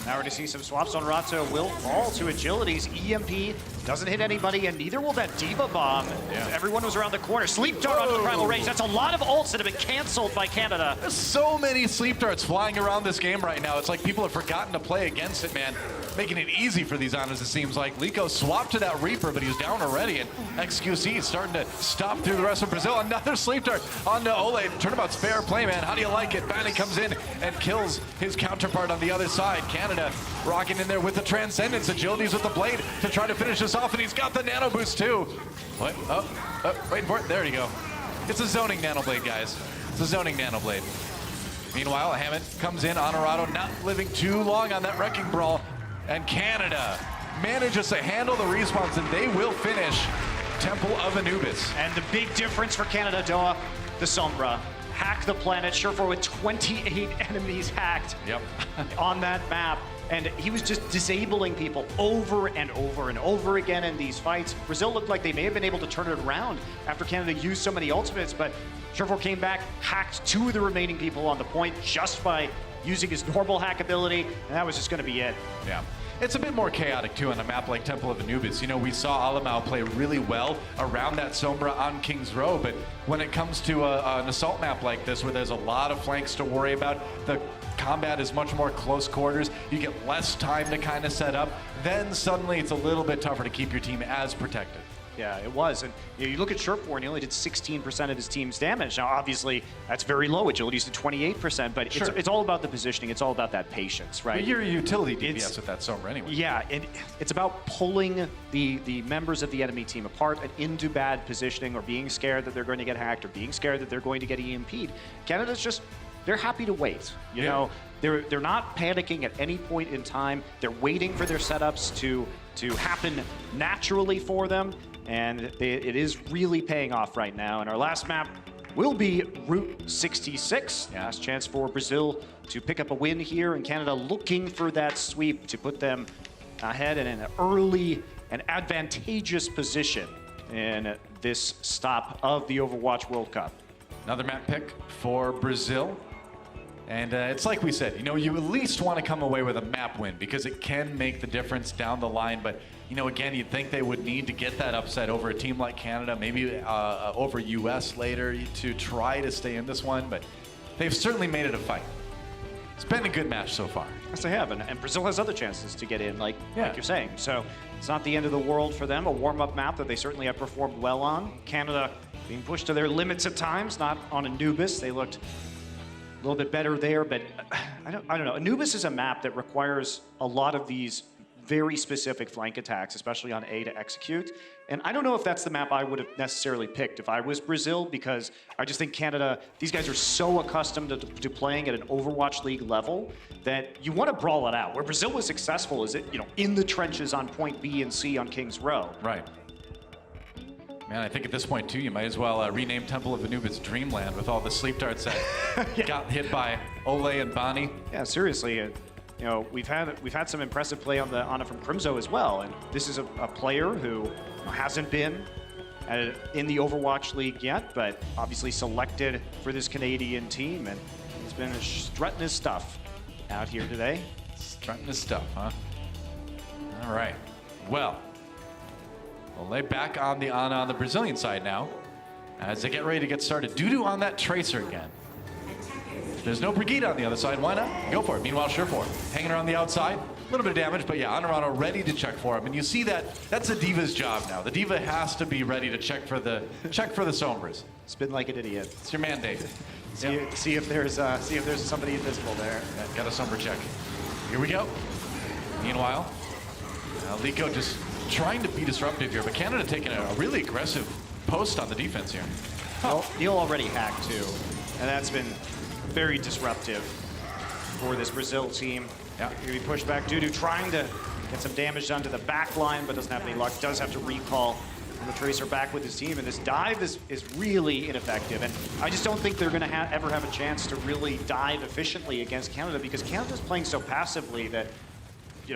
now we're going to see some swaps on Rato. Will fall to Agility's EMP. Doesn't hit anybody, and neither will that Diva Bomb. Yeah. Everyone was around the corner. Sleep Dart onto the Primal Rage. That's a lot of ults that have been canceled by Canada. There's so many sleep darts flying around this game right now. It's like people have forgotten to play against it, man. Making it easy for these Anas, it seems like. Liko swapped to that Reaper, but he's down already, and XQC is starting to stop through the rest of Brazil. Another sleep dart onto Ole. Turnabout's fair play, man. How do you like it? Bani comes in and kills his counterpart on the other side. Canada rocking in there with the Transcendence. Agility's with the Blade to try to finish this off, and he's got the Nano Boost too. What? Oh, waiting for it. There you go. It's a zoning Nano Blade, guys. It's a zoning Nano Blade. Meanwhile, Hammond comes in. Honorado not living too long on that Wrecking Brawl. And Canada manages to handle the respawns, and they will finish Temple of Anubis. And the big difference for Canada, Doa, the Sombra. Hack the planet, Surefour with 28 enemies hacked on that map. And he was just disabling people over and over and over again in these fights. Brazil looked like they may have been able to turn it around after Canada used so many ultimates, but Surefour came back, hacked 2 of the remaining people on the point just by using his normal hack ability, and that was just going to be it. Yeah. It's a bit more chaotic, too, on a map like Temple of Anubis. You know, we saw Alamau play really well around that Sombra on King's Row, but when it comes to an assault map like this, where there's a lot of flanks to worry about, the combat is much more close quarters, you get less time to kind of set up, then suddenly it's a little bit tougher to keep your team as protected. Yeah, it was. And you look at Surefour, and he only did 16% of his team's damage. Now, obviously, that's very low. Agility's to 28%, but Sure. it's all about the positioning. It's all about that patience, right? But you're a utility DPS with that Sombra anyway. Yeah, and it's about pulling the members of the enemy team apart and into bad positioning, or being scared that they're going to get hacked, or being scared that they're going to get EMP'd. Canada's just, they're happy to wait. You know, they're not panicking at any point in time. They're waiting for their setups to happen naturally for them. And it is really paying off right now. And our last map will be Route 66. Last chance for Brazil to pick up a win here, and Canada looking for that sweep to put them ahead in an early and advantageous position in this stop of the Overwatch World Cup. Another map pick for Brazil. And it's like we said, you know, you at least want to come away with a map win because it can make the difference down the line. But, you know, again, you'd think they would need to get that upset over a team like Canada, maybe over US later to try to stay in this one. But they've certainly made it a fight. It's been a good match so far. Yes, they have. And Brazil has other chances to get in, like you're saying. So it's not the end of the world for them. A warm-up map that they certainly have performed well on. Canada being pushed to their limits at times, not on Anubis. They looked a little bit better there, but I don't know. Anubis is a map that requires a lot of these very specific flank attacks, especially on A, to execute. And I don't know if that's the map I would have necessarily picked if I was Brazil, because I just think Canada, these guys are so accustomed to playing at an Overwatch League level that you want to brawl it out. Where Brazil was successful is in the trenches on point B and C on King's Row. Right. Man, I think at this point, too, you might as well rename Temple of Anubis Dreamland with all the sleep darts that got hit by Ole and Bani. Yeah, seriously. You know, we've had some impressive play on it from Crimzo as well, and this is a player who hasn't been in the Overwatch League yet, but obviously selected for this Canadian team, and he's been strutting his stuff out here today. Strutting his stuff, huh? All right. Well, Ole back on the Brazilian side now as they get ready to get started. Dudu on that Tracer again. There's no Brigitte on the other side. Why not? Go for it. Meanwhile, Surefour hanging around the outside. A little bit of damage, but yeah, Honorado ready to check for him. And you see that's a Diva's job now. The Diva has to be ready to check for the Sombras. Spin like an idiot. It's your mandate. See if there's somebody invisible there. Yeah, got a Sombra check. Here we go. Meanwhile, Liko just trying to be disruptive here, but Canada taking a really aggressive post on the defense here. Well, Neil already hacked too, and that's been very disruptive for this Brazil team. Yeah, he pushed back. Dudu trying to get some damage done to the back line, but doesn't have any luck. Does have to recall the Tracer back with his team, and this dive is really ineffective. And I just don't think they're going to ever have a chance to really dive efficiently against Canada, because Canada's playing so passively that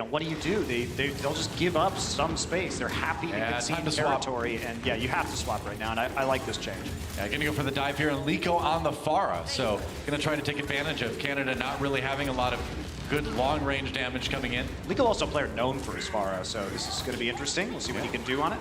what do? They'll just give up some space. They're happy to concede territory, and yeah, you have to swap right now, and I like this change. Yeah, gonna go for the dive here, and Liko on the Pharah, so gonna try to take advantage of Canada not really having a lot of good long-range damage coming in. Liko also a player known for his Pharah, so this is gonna be interesting. We'll see what he can do on it.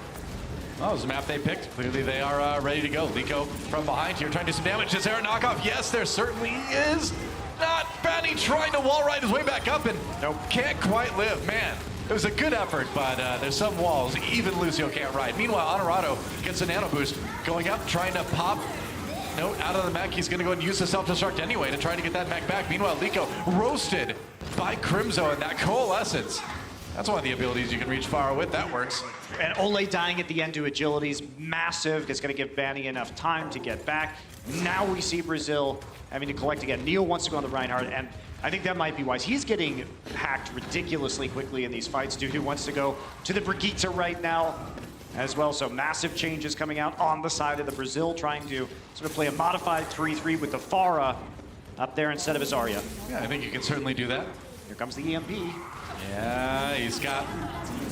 Oh, it was the map they picked. Clearly they are ready to go. Liko from behind here trying to do some damage. Is there a knockoff? Yes, there certainly is. Not Fanny trying to wall ride his way back up, and nope, can't quite live. Man, it was a good effort, but there's some walls even Lucio can't ride. Meanwhile, Honorado gets a nano boost, going up, trying to pop. No, out of the mech. He's going to go and use the self-destruct anyway to try to get that mech back. Meanwhile, Liko roasted by Crimzo and that coalescence. That's one of the abilities you can reach far with. That works. And Ole dying at the end to agility is massive. It's going to give Vanny enough time to get back. Now we see Brazil having to collect again. Neil wants to go on the Reinhardt, and I think that might be wise. He's getting hacked ridiculously quickly in these fights. Dudu wants to go to the Brigitte right now as well. So massive changes coming out on the side of the Brazil, trying to sort of play a modified 3-3 with the Pharah up there instead of his Zarya. Yeah, I think you can certainly do that. Here comes the EMP. Yeah, he's got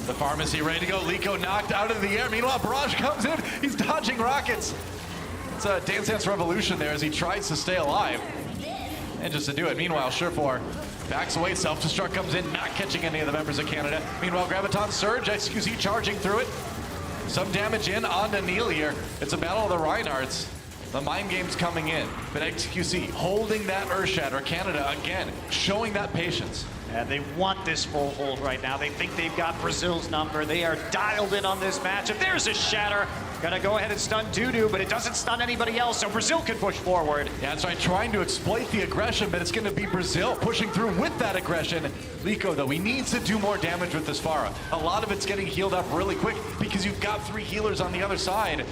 the pharmacy ready to go. Liko knocked out of the air. Meanwhile, Barrage comes in. He's dodging rockets. It's a Dance Dance Revolution there as he tries to stay alive. And just to do it. Meanwhile, Surefour backs away. Self-destruct comes in, not catching any of the members of Canada. Meanwhile, Graviton Surge, XQC charging through it. Some damage in onto Neil here. It's a battle of the Reinhardts. The mind game's coming in, but XQC holding that Earthshatter. Canada, again, showing that patience. And they want this full hold right now. They think they've got Brazil's number. They are dialed in on this match. If there's a shatter, gonna go ahead and stun Dudu, but it doesn't stun anybody else, so Brazil can push forward. Yeah, that's right, trying to exploit the aggression, but it's gonna be Brazil pushing through with that aggression. Liko, though, he needs to do more damage with this Pharah. A lot of it's getting healed up really quick because you've got 3 healers on the other side.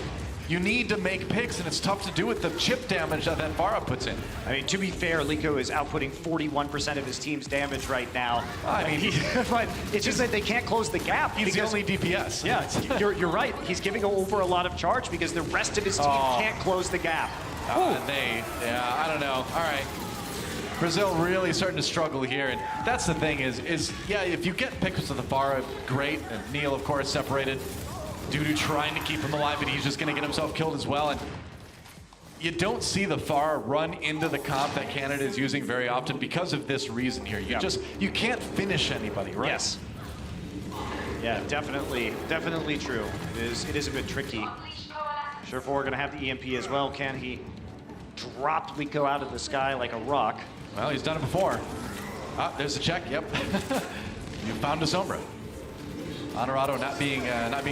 You need to make picks, and it's tough to do with the chip damage that Pharah puts in. I mean, to be fair, Liko is outputting 41% of his team's damage right now. I mean, but it's just that they can't close the gap. He's the only DPS. Yeah, you're right. He's giving over a lot of charge because the rest of his team can't close the gap. Yeah, I don't know. All right. Brazil really starting to struggle here, and that's the thing is yeah, if you get picks with the Pharah, great, and Neil, of course, separated. Dudu trying to keep him alive, but he's just going to get himself killed as well. And you don't see the Pharah run into the comp that Canada is using very often because of this reason here. You can't finish anybody, right? Yes. Yeah, definitely true. It is a bit tricky. Surefour going to have the EMP as well. Can he drop Liko out of the sky like a rock? Well, he's done it before. Ah, there's the check. Yep. You found a Sombra. Honorado not being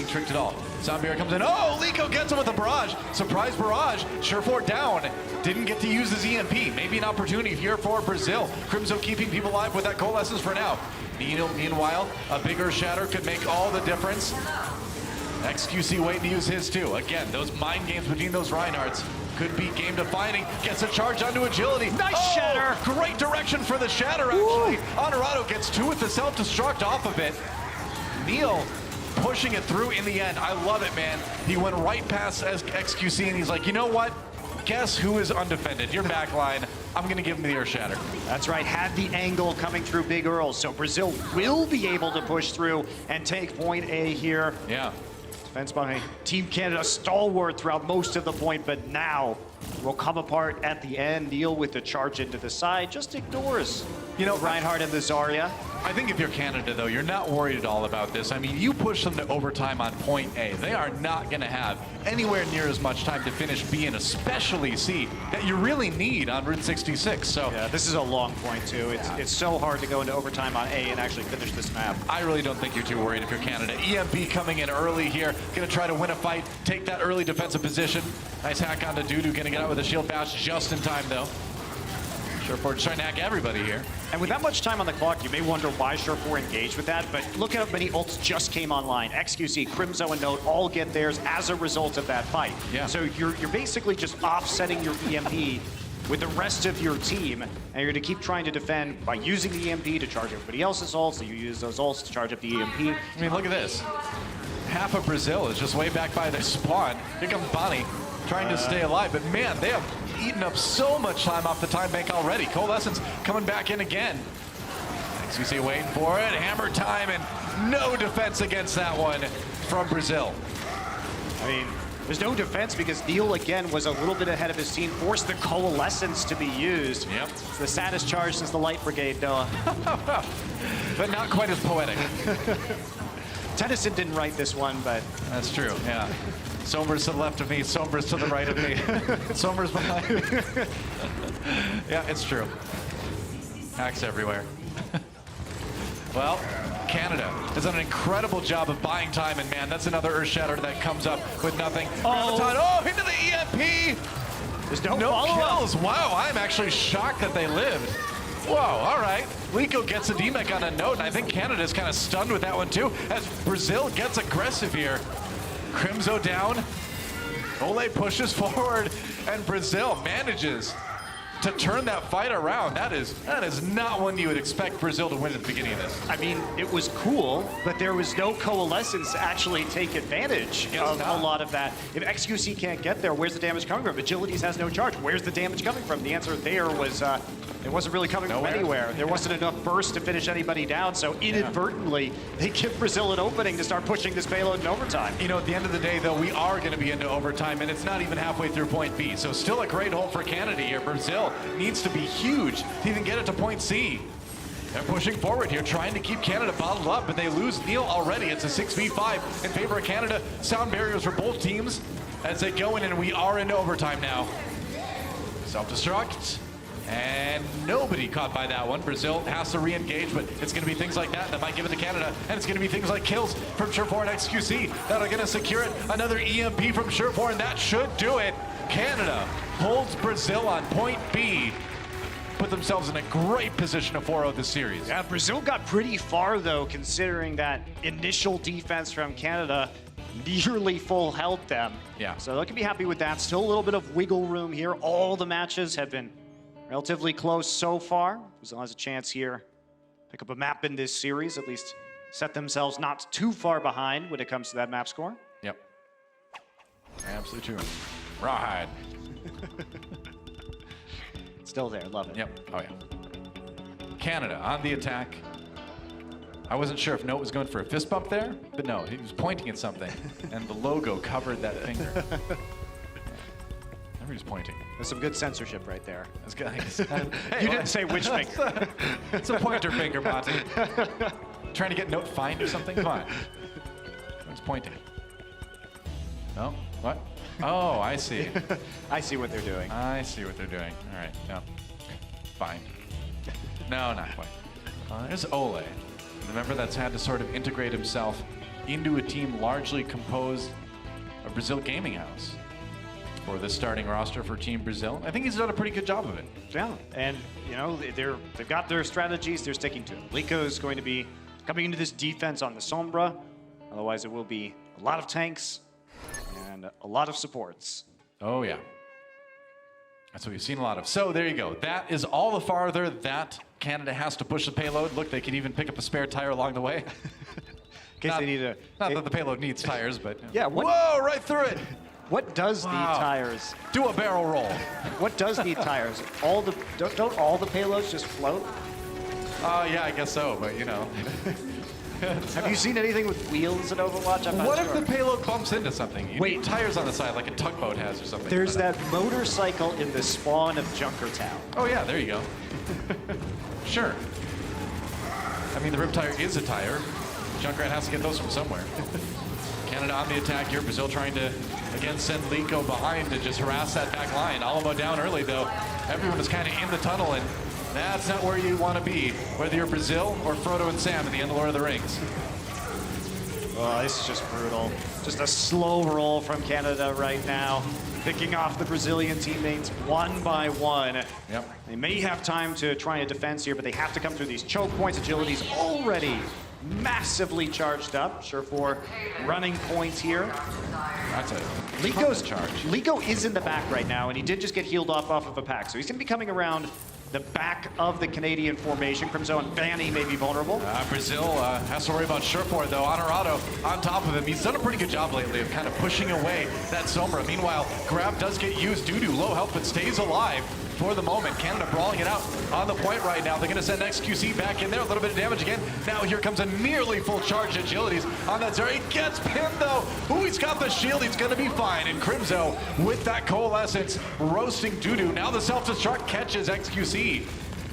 tricked at all. Zombie comes in. Oh, Liko gets him with a barrage. Surprise barrage. Surefour down. Didn't get to use his EMP. Maybe an opportunity here for Brazil. Crimzo keeping people alive with that coalescence for now. Meanwhile, a bigger shatter could make all the difference. XQC waiting to use his too. Again, those mind games between those Reinhardts could be game defining. Gets a charge onto agility. Nice shatter. Great direction for the shatter, actually. Honorado gets 2 with the self-destruct off of it. Neil pushing it through in the end. I love it, man. He went right past XQC and he's like, you know what? Guess who is undefended? Your backline. I'm going to give him the Earthshatter. That's right. Had the angle coming through Big Earl. So Brazil will be able to push through and take point A here. Yeah. Defense by Team Canada, stalwart throughout most of the point, but now will come apart at the end. Neil with the charge into the side just ignores, Reinhardt and the Zarya. I think if you're Canada, though, you're not worried at all about this. I mean, you push them to overtime on point A. They are not going to have anywhere near as much time to finish B and especially C that you really need on Route 66. So yeah, this is a long point, too. It's so hard to go into overtime on A and actually finish this map. I really don't think you're too worried if you're Canada. EMP coming in early here. Going to try to win a fight, take that early defensive position. Nice hack onto Dudu. Going to get out with a shield bash just in time, though. Surefour just trying to hack everybody here. And with that much time on the clock, you may wonder why Surefour engaged with that, but look at how many ults just came online. XQC, Crimzo, and Note all get theirs as a result of that fight. Yeah. So you're basically just offsetting your EMP with the rest of your team, and you're going to keep trying to defend by using the EMP to charge everybody else's ults, so you use those ults to charge up the EMP. I mean, look at this. Half of Brazil is just way back by their spawn. Here comes Bonnie trying to stay alive, but man, they have eaten up so much time off the time bank already. Coalescence coming back in again. XQC waiting for it. Hammer time and no defense against that one from Brazil. I mean, there's no defense because Neil, again, was a little bit ahead of his team, forced the coalescence to be used. Yep. It's the saddest charge since the Light Brigade, Noah. But not quite as poetic. Tennyson didn't write this one, but... That's true, yeah. Somers to the left of me, Somers to the right of me. Somers behind me. Yeah, it's true. Hacks everywhere. Well, Canada has done an incredible job of buying time, and man, that's another Earth Shatter that comes up with nothing. Oh, into the EMP! There's no kills. Wow, I'm actually shocked that they lived. Whoa, all right. Lico gets a DMEC on a note, and I think Canada's kind of stunned with that one too, as Brazil gets aggressive here. Crimzo down. Ole pushes forward, and Brazil manages to turn that fight around. That is not one you would expect Brazil to win at the beginning of this. I mean, it was cool, but there was no coalescence to actually take advantage of a lot of that. If XQC can't get there, where's the damage coming from? Agilities has no charge. Where's the damage coming from? The answer there was it wasn't really coming from anywhere. There wasn't enough burst to finish anybody down, so inadvertently, they give Brazil an opening to start pushing this payload in overtime. You know, at the end of the day, though, we are going to be into overtime, and it's not even halfway through point B, so still a great hold for Canada here. Brazil needs to be huge to even get it to point C. They're pushing forward here, trying to keep Canada bottled up, but they lose Neil already. It's a 6v5 in favor of Canada. Sound barriers for both teams as they go in, and we are into overtime now. Self-destruct, and nobody caught by that one. Brazil has to re-engage, but it's going to be things like that might give it to Canada, and it's going to be things like kills from Surefour and XQC that are going to secure it. Another EMP from Surefour, and that should do it. Canada holds Brazil on point B. Put themselves in a great position to 4-0 this series. Yeah, Brazil got pretty far, though, considering that initial defense from Canada nearly full held them. Yeah. So they can be happy with that. Still a little bit of wiggle room here. All the matches have been relatively close so far. Brazil has a chance here. Pick up a map in this series, at least set themselves not too far behind when it comes to that map score. Yep. Absolutely true. Rawhide. Still there, love it. Yep, oh yeah. Canada on the attack. I wasn't sure if Note was going for a fist bump there, but no, he was pointing at something, and the logo covered that finger. Never was pointing. There's some good censorship right there. That's good. You didn't say which finger. It's a pointer finger, Monty. Trying to get Note fined or something? Come on. It's pointing. No? What? Oh, I see. I see what they're doing. I see what they're doing. All right, no. Fine. No, not quite. There's Ole. Remember, that's had to sort of integrate himself into a team largely composed of Brazil Gaming House for the starting roster for Team Brazil. I think he's done a pretty good job of it. Yeah, and you know, they've got their strategies, they're sticking to them. Lico is going to be coming into this defense on the Sombra. Otherwise, it will be a lot of tanks and a lot of supports. Oh, yeah. That's what we've seen a lot of. So there you go. That is all the farther that Canada has to push the payload. Look, they could even pick up a spare tire along the way. In case they need a... Not that the payload needs tires, but... Yeah, whoa, right through it. What does need tires? Do a barrel roll. What does need tires? Don't all the payloads just float? Yeah, I guess so, but you know. Have you seen anything with wheels in Overwatch? I'm not What sure. if the payload bumps into something? You Wait. need tires on the side like a tugboat has or something. There's that motorcycle in the spawn of Junkertown. Oh yeah, there you go. Sure. I mean, the rib tire is a tire. Junkrat has to get those from somewhere. Canada on the attack here. Brazil trying to, again, send Lico behind to just harass that back line. Alamo down early, though. Everyone is kind of in the tunnel, and that's not where you want to be, whether you're Brazil or Frodo and Sam in the end of Lord of the Rings. Oh, this is just brutal. Just a slow roll from Canada right now, picking off the Brazilian teammates one by one. Yep. They may have time to try a defense here, but they have to come through these choke points. Agility's already massively charged up. Surefour running points here. That's a Lico's charge. Lico is in the back right now, and he did just get healed off of a pack, so he's going to be coming around the back of the Canadian formation. Crimzo and Vanny may be vulnerable. Brazil has to worry about Surefour, though. Honorado on top of him. He's done a pretty good job lately of kind of pushing away that Sombra. Meanwhile, Grab does get used due to low health, but stays alive. for the moment. Canada brawling it out on the point right now. They're going to send XQC back in there. A little bit of damage again. Now here comes a nearly full charge Agilities on that Zeri. He gets pinned though. Ooh, he's got the shield. He's going to be fine. And Crimzo with that Coalescence roasting Doodoo. Now the self-destruct catches XQC.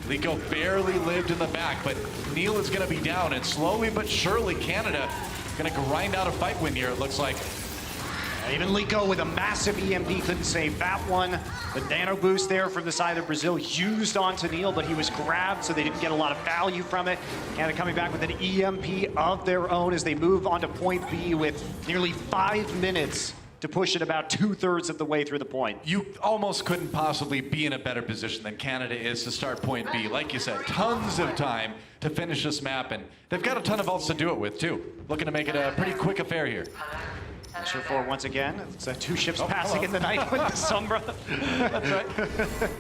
Liko barely lived in the back, but Neil is going to be down. And slowly but surely Canada going to grind out a fight win here, it looks like. Even Liko with a massive EMP couldn't save that one. The nano boost there from the side of Brazil used onto Neil, but he was grabbed, so they didn't get a lot of value from it. Canada coming back with an EMP of their own as they move on to point B with nearly 5 minutes to push it about 2/3 of the way through the point. You almost couldn't possibly be in a better position than Canada is to start point B. Like you said, tons of time to finish this map, and they've got a ton of ults to do it with, too. Looking to make it a pretty quick affair here. Sure for once again. It's 2 ships passing in the night with the Sombra. That's right.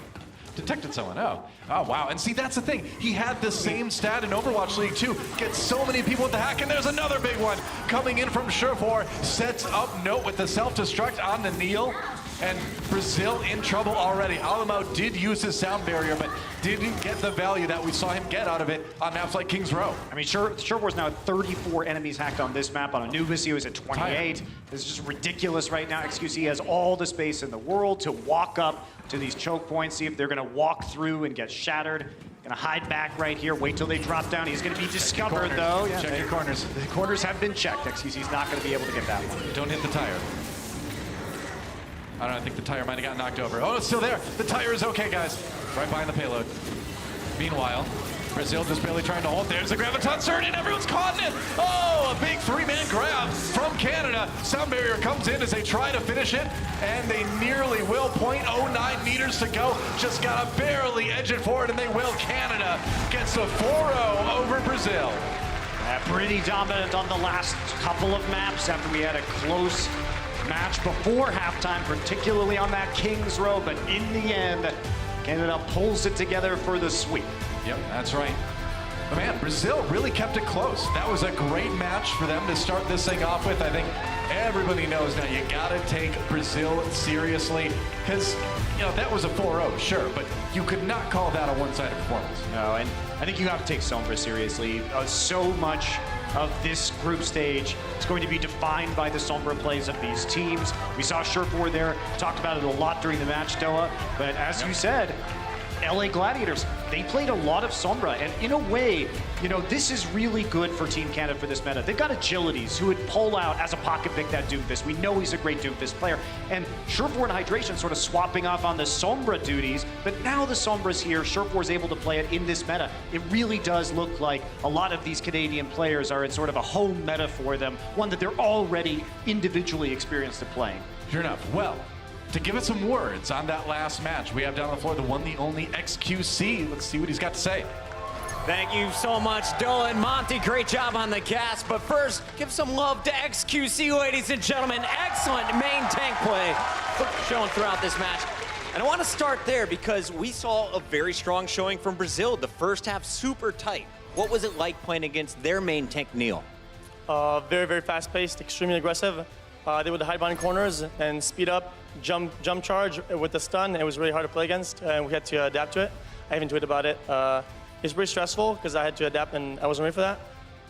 Detected someone, oh wow. And see, that's the thing. He had the same stat in Overwatch League too. Gets so many people with the hack, and there's another big one coming in from Surefour. Sets up Note with the self-destruct on the Neil. And Brazil in trouble already. Alamo did use his sound barrier, but didn't get the value that we saw him get out of it on maps like King's Row. I mean, Surefour's now at 34 enemies hacked on this map. On Anubis, he was at 28. It's just ridiculous right now. XQC has all the space in the world to walk up to these choke points, see if they're gonna walk through and get shattered. Gonna hide back right here, wait till they drop down. He's gonna be discovered though. Yeah, check your corners. The corners have been checked. XQC's not gonna be able to get that one. Don't hit the tire. I don't know, I think the tire might have got knocked over. Oh, it's still there. The tire is okay, guys. Right behind the payload. Meanwhile, Brazil just barely trying to hold. There's the Graviton surge, and everyone's caught in it. Oh, a big 3-man grab from Canada. Sound barrier comes in as they try to finish it, and they nearly will. 0.09 meters to go. Just gotta barely edge it forward, and they will. Canada gets a 4-0 over Brazil. Pretty dominant on the last couple of maps after we had a close match before halftime, particularly on that King's Row, but in the end, Canada pulls it together for the sweep. Yep, that's right. But man, Brazil really kept it close. That was a great match for them to start this thing off with. I think everybody knows now you gotta take Brazil seriously, because, you know, that was a 4-0, sure, but you could not call that a one-sided performance. No, and I think you have to take Sombra seriously. So much of this group stage is going to be defined by the Sombra plays of these teams. We saw Surefour there, talked about it a lot during the match, Doa, but as you said, LA Gladiators, they played a lot of Sombra, and in a way, you know, this is really good for Team Canada for this meta. They've got Agilities who would pull out as a pocket pick that Doomfist. We know he's a great Doomfist player, and Surefour and Hydration sort of swapping off on the Sombra duties, but now the Sombra's here, Surefour's able to play it in this meta. It really does look like a lot of these Canadian players are in sort of a home meta for them, one that they're already individually experienced at playing. Sure enough. Well, to give it some words on that last match, we have down on the floor the one, the only XQC. Let's see what he's got to say. Thank you so much, Doa and Monty. Great job on the cast. But first, give some love to XQC, ladies and gentlemen. Excellent main tank play shown throughout this match. And I want to start there because we saw a very strong showing from Brazil. The first half super tight. What was it like playing against their main tank, Neil? Very, very fast-paced, extremely aggressive. They would hide behind corners and speed up, jump charge with the stun. It was really hard to play against, and we had to adapt to it. I even tweeted about it. It's pretty stressful because I had to adapt, and I wasn't ready for that.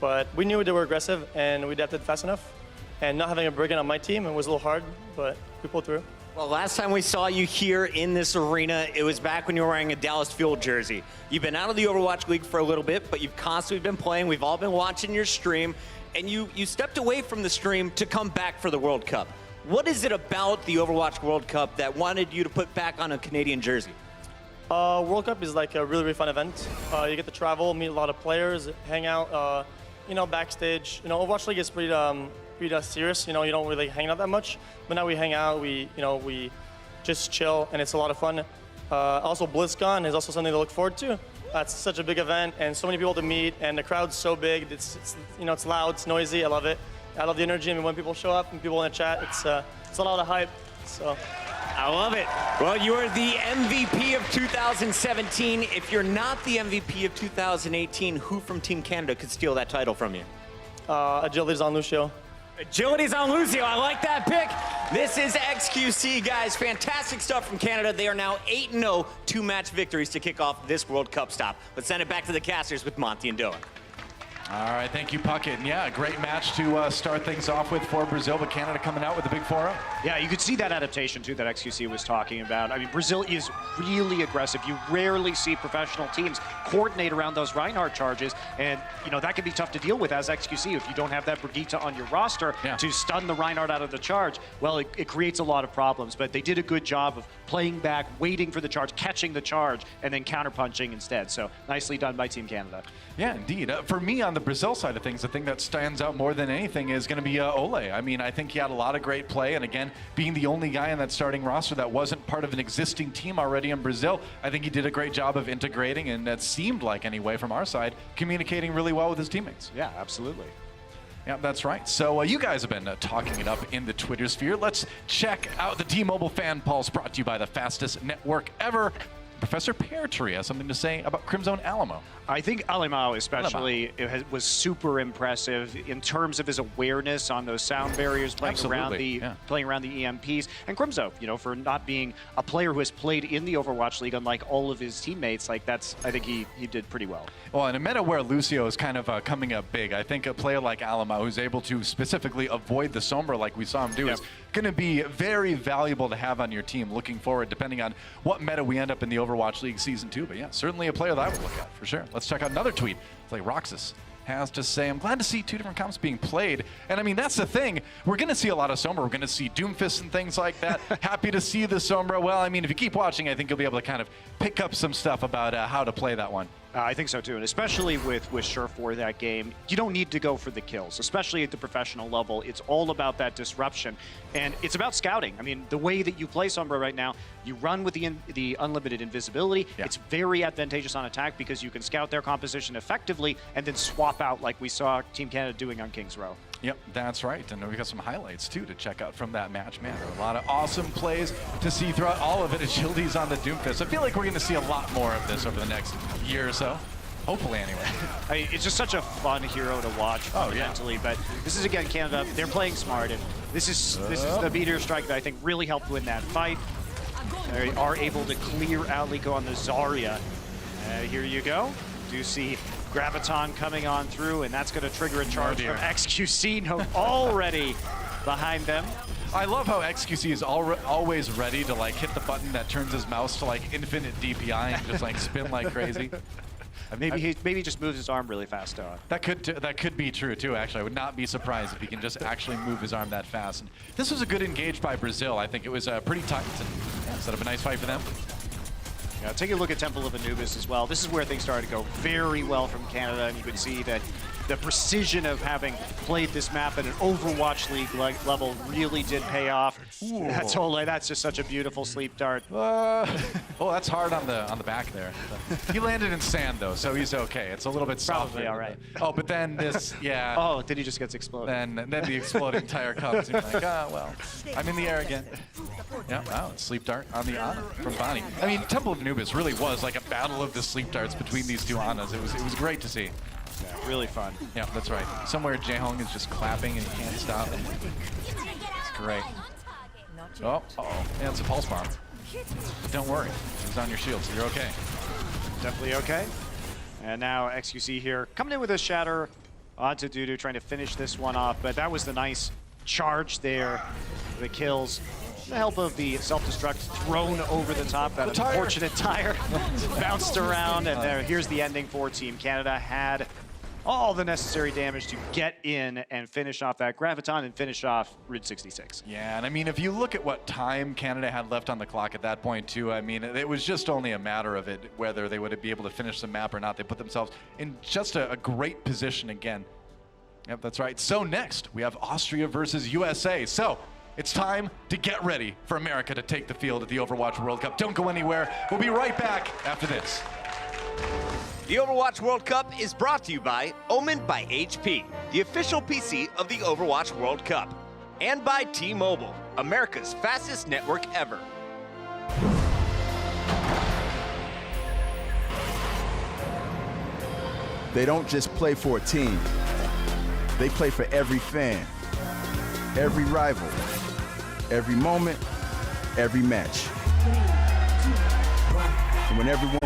But we knew they were aggressive, and we adapted fast enough. And not having a brigand on my team, it was a little hard, but we pulled through. Well, last time we saw you here in this arena, it was back when you were wearing a Dallas Fuel jersey. You've been out of the Overwatch League for a little bit, but you've constantly been playing. We've all been watching your stream, and you stepped away from the stream to come back for the World Cup. What is it about the Overwatch World Cup that wanted you to put back on a Canadian jersey? World Cup is like a really, really fun event. You get to travel, meet a lot of players, hang out, you know, backstage. You know, Overwatch League is pretty serious. You know, you don't really hang out that much. But now we hang out, we just chill, and it's a lot of fun. Also, BlizzCon is also something to look forward to. It's such a big event, and so many people to meet, and the crowd's so big. It's loud, it's noisy. I love it. I love the energy. I mean, when people show up and people in the chat, it's a lot of hype. So. I love it. Well, you are the MVP of 2017. If you're not the MVP of 2018, who from Team Canada could steal that title from you? Agilities on Lucio. Agility's on Lucio. I like that pick. This is XQC, guys. Fantastic stuff from Canada. They are now 8-0, 2-match victories to kick off this World Cup stop. Let's send it back to the casters with Monty and Dylan. All right, thank you, Puckett. And yeah, a great match to start things off with for Brazil, but Canada coming out with a big 4-0. Yeah, you could see that adaptation, too, that XQC was talking about. I mean, Brazil is really aggressive. You rarely see professional teams coordinate around those Reinhardt charges, and, you know, that can be tough to deal with as XQC if you don't have that Brigitte on your roster to stun the Reinhardt out of the charge. Well, it creates a lot of problems, but they did a good job of playing back, waiting for the charge, catching the charge, and then counterpunching instead. So nicely done by Team Canada. Yeah, indeed. For me, on the Brazil side of things, the thing that stands out more than anything is going to be Ole. I mean, I think he had a lot of great play, and again, being the only guy in that starting roster that wasn't part of an existing team already in Brazil, I think he did a great job of integrating, and that seemed like, anyway, from our side, communicating really well with his teammates. Yeah, absolutely. Yeah, that's right. So you guys have been talking it up in the Twitter sphere. Let's check out the T-Mobile Fan Pulse brought to you by the fastest network ever. Professor Pear Tree has something to say about Crimzone Alamo. I think Alemão especially was super impressive in terms of his awareness on those sound barriers, playing around the EMPs. And Crimzo, you know, for not being a player who has played in the Overwatch League, unlike all of his teammates, like I think he did pretty well. Well, in a meta where Lucio is kind of coming up big, I think a player like Alemão, who's able to specifically avoid the Sombra like we saw him do, is going to be very valuable to have on your team looking forward, depending on what meta we end up in the Overwatch League Season 2. But yeah, certainly a player that I would look at for sure. Let's check out another tweet. It's like Roxas has to say, I'm glad to see two different comps being played. And I mean, that's the thing. We're going to see a lot of Sombra. We're going to see Doomfist and things like that. Happy to see the Sombra. Well, I mean, if you keep watching, I think you'll be able to kind of pick up some stuff about how to play that one. I think so too, and especially with Sure for that game, you don't need to go for the kills, especially at the professional level. It's all about that disruption, and it's about scouting. I mean, the way that you play Sombra right now, you run with the unlimited invisibility. Yeah. It's very advantageous on attack because you can scout their composition effectively and then swap out like we saw Team Canada doing on King's Row. Yep, that's right. And we got some highlights, too, to check out from that match. Man, there are a lot of awesome plays to see throughout all of it. Agility's on the Doomfist. I feel like we're going to see a lot more of this over the next year or so. Hopefully, anyway. I mean, it's just such a fun hero to watch fundamentally. But this is, again, Canada. They're playing smart. And this is the meteor strike that I think really helped win that fight. They are able to clear out Liko on the Zarya. Here you go. Do see Graviton coming on through, and that's going to trigger a charge from XQC already behind them. I love how XQC is always ready to like hit the button that turns his mouse to like infinite DPI and just like spin like crazy. Maybe he just moves his arm really fast. That could be true too. Actually, I would not be surprised if he can just actually move his arm that fast. And this was a good engage by Brazil. I think it was pretty tight and set up a nice fight for them. Yeah, take a look at Temple of Anubis as well. This is where things started to go very well from Canada, and you can see that the precision of having played this map at an Overwatch League level really did pay off. That's just such a beautiful sleep dart. Oh, that's hard on the back there. He landed in sand though, so he's okay. It's a little bit soft. Probably all right. Oh, but then this, yeah. Oh, then he just gets exploded. Then the exploding tire comes. You're like, well, I'm in the air again. Yeah, wow, sleep dart on the Ana from Bonnie. I mean, Temple of Anubis really was like a battle of the sleep darts between these two Anas. It was great to see. Yeah, really fun. Yeah, that's right. Somewhere Jaehong is just clapping and he can't stop. It's great. Oh, yeah, it's a pulse bomb. But don't worry, it's on your shield, so you're okay. Definitely okay. And now XQC here coming in with a shatter onto Dudu, trying to finish this one off. But that was the nice charge there. The kills. The help of the self-destruct thrown over the top. That unfortunate tire bounced around, and here's the ending for Team Canada. Had all the necessary damage to get in and finish off that Graviton and finish off Route 66. Yeah, and I mean, if you look at what time Canada had left on the clock at that point too, I mean, it was just only a matter of it, whether they would be able to finish the map or not. They put themselves in just a great position again. Yep, that's right. So next, we have Austria versus USA. So it's time to get ready for America to take the field at the Overwatch World Cup. Don't go anywhere. We'll be right back after this. The Overwatch World Cup is brought to you by Omen by HP, the official PC of the Overwatch World Cup, and by T-Mobile, America's fastest network ever. They don't just play for a team. They play for every fan. every rival, every moment, every match. And when everyone